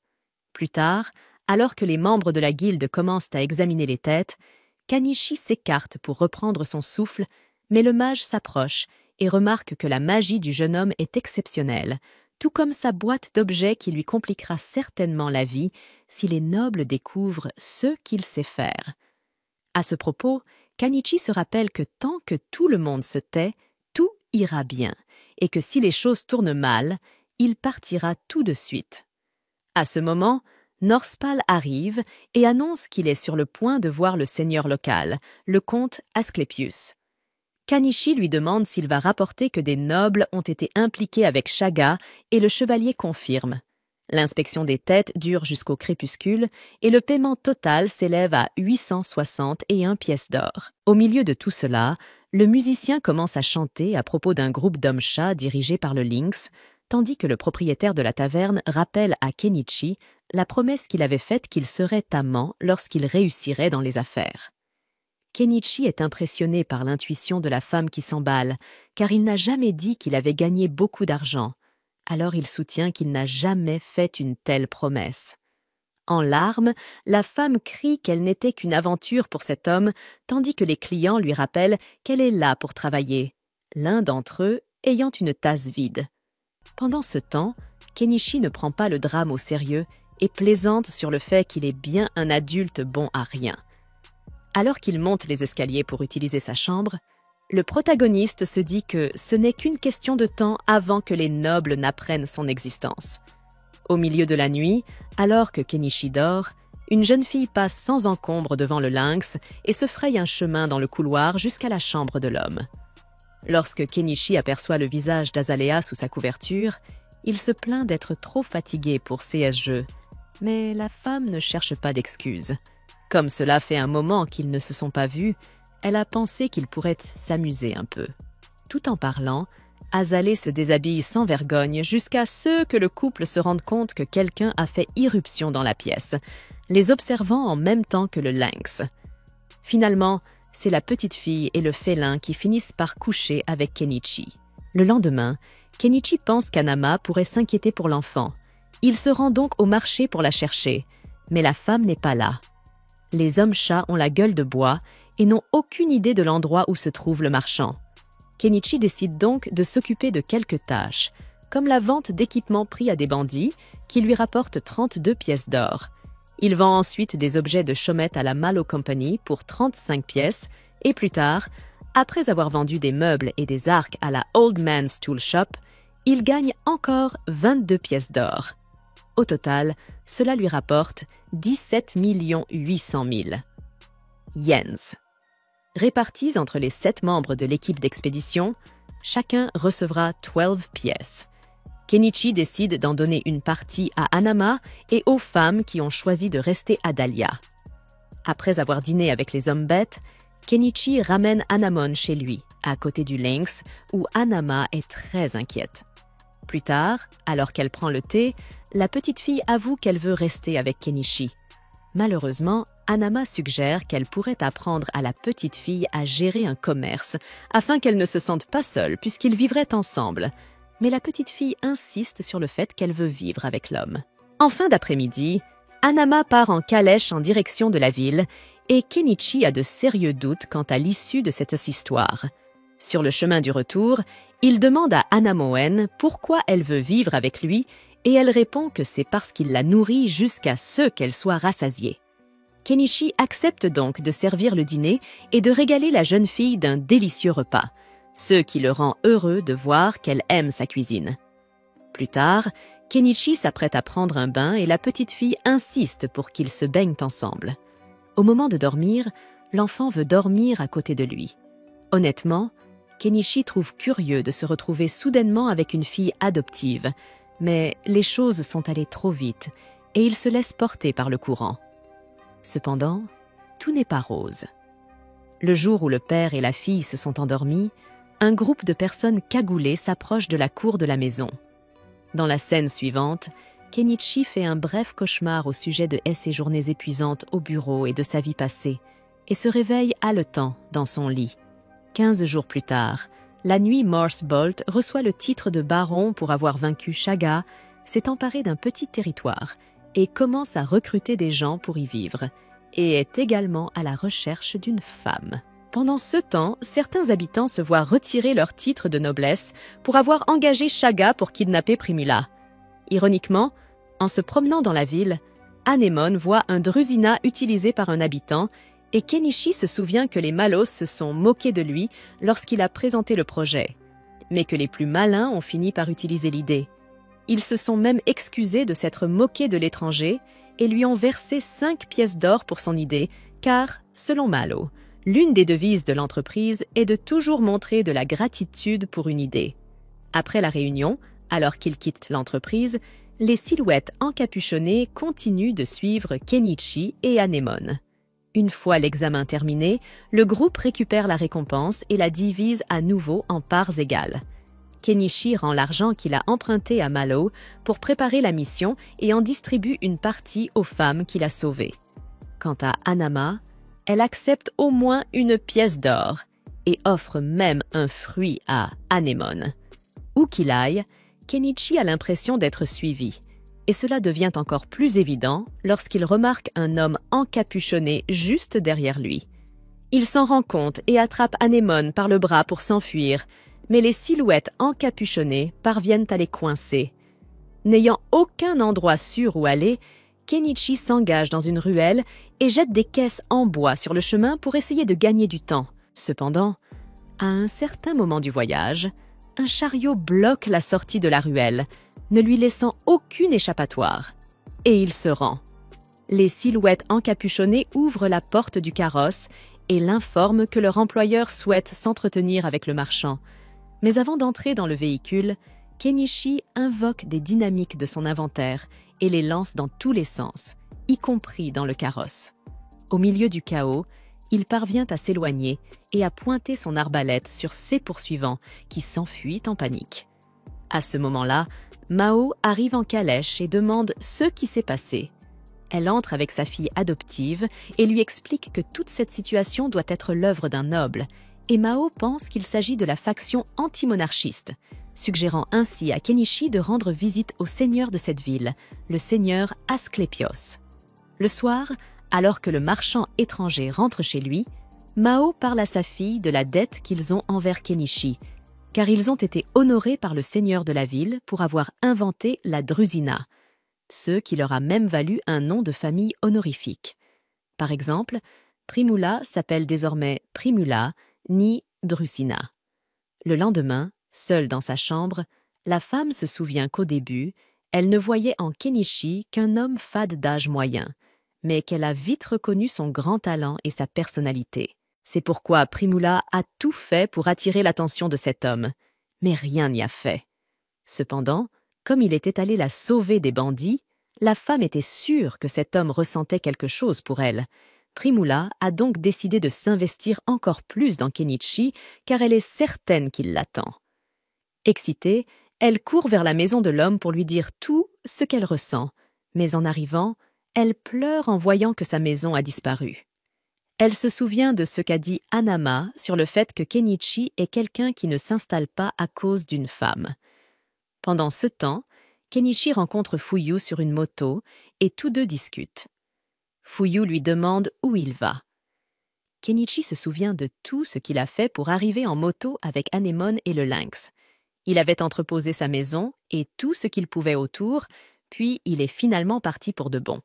Speaker 1: Plus tard, alors que les membres de la guilde commencent à examiner les têtes, Kenichi s'écarte pour reprendre son souffle, mais le mage s'approche et remarque que la magie du jeune homme est exceptionnelle, tout comme sa boîte d'objets qui lui compliquera certainement la vie si les nobles découvrent ce qu'il sait faire. À ce propos, Kenichi se rappelle que tant que tout le monde se tait, tout ira bien, et que si les choses tournent mal, il partira tout de suite. À ce moment, Norspal arrive et annonce qu'il est sur le point de voir le seigneur local, le comte Asclepius. Kenichi lui demande s'il va rapporter que des nobles ont été impliqués avec Shaga et le chevalier confirme. L'inspection des têtes dure jusqu'au crépuscule et le paiement total s'élève à 861 pièces d'or. Au milieu de tout cela, le musicien commence à chanter à propos d'un groupe d'hommes-chats dirigé par le lynx, tandis que le propriétaire de la taverne rappelle à Kenichi la promesse qu'il avait faite qu'il serait amant lorsqu'il réussirait dans les affaires. Kenichi est impressionné par l'intuition de la femme qui s'emballe, car il n'a jamais dit qu'il avait gagné beaucoup d'argent. Alors il soutient qu'il n'a jamais fait une telle promesse. En larmes, la femme crie qu'elle n'était qu'une aventure pour cet homme, tandis que les clients lui rappellent qu'elle est là pour travailler, l'un d'entre eux ayant une tasse vide. Pendant ce temps, Kenichi ne prend pas le drame au sérieux et plaisante sur le fait qu'il est bien un adulte bon à rien. Alors qu'il monte les escaliers pour utiliser sa chambre, le protagoniste se dit que ce n'est qu'une question de temps avant que les nobles n'apprennent son existence. Au milieu de la nuit, alors que Kenichi dort, une jeune fille passe sans encombre devant le lynx et se fraye un chemin dans le couloir jusqu'à la chambre de l'homme. Lorsque Kenichi aperçoit le visage d'Azalea sous sa couverture, il se plaint d'être trop fatigué pour CS-jeux, mais la femme ne cherche pas d'excuses. Comme cela fait un moment qu'ils ne se sont pas vus, elle a pensé qu'ils pourraient s'amuser un peu. Tout en parlant, Azalée se déshabille sans vergogne jusqu'à ce que le couple se rende compte que quelqu'un a fait irruption dans la pièce, les observant en même temps que le lynx. Finalement, c'est la petite fille et le félin qui finissent par coucher avec Kenichi. Le lendemain, Kenichi pense qu'Anama pourrait s'inquiéter pour l'enfant. Il se rend donc au marché pour la chercher, mais la femme n'est pas là. Les hommes-chats ont la gueule de bois et n'ont aucune idée de l'endroit où se trouve le marchand. Kenichi décide donc de s'occuper de quelques tâches, comme la vente d'équipements pris à des bandits qui lui rapportent 32 pièces d'or. Il vend ensuite des objets de Chomet à la Mallow Company pour 35 pièces et plus tard, après avoir vendu des meubles et des arcs à la Old Man's Tool Shop, il gagne encore 22 pièces d'or. Au total, cela lui rapporte 17 800 000 yens. Répartis entre les 7 membres de l'équipe d'expédition, chacun recevra 12 pièces. Kenichi décide d'en donner une partie à Hanama et aux femmes qui ont choisi de rester à Dahlia. Après avoir dîné avec les hommes bêtes, Kenichi ramène Hanamon chez lui, à côté du lynx, où Hanama est très inquiète. Plus tard, alors qu'elle prend le thé, la petite fille avoue qu'elle veut rester avec Kenichi. Malheureusement, Hanama suggère qu'elle pourrait apprendre à la petite fille à gérer un commerce, afin qu'elle ne se sente pas seule puisqu'ils vivraient ensemble. Mais la petite fille insiste sur le fait qu'elle veut vivre avec l'homme. En fin d'après-midi, Hanama part en calèche en direction de la ville et Kenichi a de sérieux doutes quant à l'issue de cette histoire. Sur le chemin du retour, il demande à Hanamoen pourquoi elle veut vivre avec lui et elle répond que c'est parce qu'il la nourrit jusqu'à ce qu'elle soit rassasiée. Kenichi accepte donc de servir le dîner et de régaler la jeune fille d'un délicieux repas, ce qui le rend heureux de voir qu'elle aime sa cuisine. Plus tard, Kenichi s'apprête à prendre un bain et la petite fille insiste pour qu'ils se baignent ensemble. Au moment de dormir, l'enfant veut dormir à côté de lui. Honnêtement, Kenichi trouve curieux de se retrouver soudainement avec une fille adoptive, mais les choses sont allées trop vite et il se laisse porter par le courant. Cependant, tout n'est pas rose. Le jour où le père et la fille se sont endormis, un groupe de personnes cagoulées s'approche de la cour de la maison. Dans la scène suivante, Kenichi fait un bref cauchemar au sujet de ses journées épuisantes au bureau et de sa vie passée, et se réveille haletant dans son lit. 15 jours plus tard, la nuit Morse Bolt reçoit le titre de baron pour avoir vaincu Shaga, s'est emparé d'un petit territoire et commence à recruter des gens pour y vivre, et est également à la recherche d'une femme. Pendant ce temps, certains habitants se voient retirer leur titre de noblesse pour avoir engagé Shaga pour kidnapper Primula. Ironiquement, en se promenant dans la ville, Anémone voit un drusina utilisé par un habitant et Kenichi se souvient que les Malos se sont moqués de lui lorsqu'il a présenté le projet, mais que les plus malins ont fini par utiliser l'idée. Ils se sont même excusés de s'être moqués de l'étranger et lui ont versé 5 pièces d'or pour son idée, car, selon Malo, l'une des devises de l'entreprise est de toujours montrer de la gratitude pour une idée. Après la réunion, alors qu'il quitte l'entreprise, les silhouettes encapuchonnées continuent de suivre Kenichi et Anémone. Une fois l'examen terminé, le groupe récupère la récompense et la divise à nouveau en parts égales. Kenichi rend l'argent qu'il a emprunté à Malo pour préparer la mission et en distribue une partie aux femmes qu'il a sauvées. Quant à Hanama, elle accepte au moins une pièce d'or et offre même un fruit à Anémone. Où qu'il aille, Kenichi a l'impression d'être suivi, et cela devient encore plus évident lorsqu'il remarque un homme encapuchonné juste derrière lui. Il s'en rend compte et attrape Anémone par le bras pour s'enfuir, mais les silhouettes encapuchonnées parviennent à les coincer. N'ayant aucun endroit sûr où aller, Kenichi s'engage dans une ruelle et jette des caisses en bois sur le chemin pour essayer de gagner du temps. Cependant, à un certain moment du voyage, un chariot bloque la sortie de la ruelle, ne lui laissant aucune échappatoire. Et il se rend. Les silhouettes encapuchonnées ouvrent la porte du carrosse et l'informent que leur employeur souhaite s'entretenir avec le marchand. Mais avant d'entrer dans le véhicule, Kenichi invoque des dynamiques de son inventaire et les lance dans tous les sens, y compris dans le carrosse. Au milieu du chaos, il parvient à s'éloigner et à pointer son arbalète sur ses poursuivants qui s'enfuient en panique. À ce moment-là, Mao arrive en calèche et demande ce qui s'est passé. Elle entre avec sa fille adoptive et lui explique que toute cette situation doit être l'œuvre d'un noble, et Mao pense qu'il s'agit de la faction anti-monarchiste, suggérant ainsi à Kenichi de rendre visite au seigneur de cette ville, le seigneur Asclépios. Le soir, alors que le marchand étranger rentre chez lui, Mao parle à sa fille de la dette qu'ils ont envers Kenichi, car ils ont été honorés par le seigneur de la ville pour avoir inventé la drusina, ce qui leur a même valu un nom de famille honorifique. Par exemple, Primula s'appelle désormais Primula ni Drusina. Le lendemain, seule dans sa chambre, la femme se souvient qu'au début, Elle ne voyait en Kenichi qu'un homme fade d'âge moyen, mais qu'elle a vite reconnu son grand talent et sa personnalité. C'est pourquoi Primula a tout fait pour attirer l'attention de cet homme, mais rien n'y a fait. Cependant, comme il était allé la sauver des bandits, la femme était sûre que cet homme ressentait quelque chose pour elle. Primula a donc décidé de s'investir encore plus dans Kenichi, car elle est certaine qu'il l'attend. Excitée, elle court vers la maison de l'homme pour lui dire tout ce qu'elle ressent, mais en arrivant, elle pleure en voyant que sa maison a disparu. Elle se souvient de ce qu'a dit Hanama sur le fait que Kenichi est quelqu'un qui ne s'installe pas à cause d'une femme. Pendant ce temps, Kenichi rencontre Fuyu sur une moto et tous deux discutent. Fuyu lui demande où il va. Kenichi se souvient de tout ce qu'il a fait pour arriver en moto avec Anemone et le lynx. Il avait entreposé sa maison et tout ce qu'il pouvait autour, puis il est finalement parti pour de bon.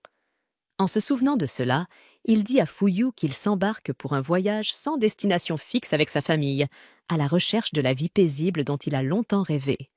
Speaker 1: En se souvenant de cela, il dit à Fuyu qu'il s'embarque pour un voyage sans destination fixe avec sa famille, à la recherche de la vie paisible dont il a longtemps rêvé.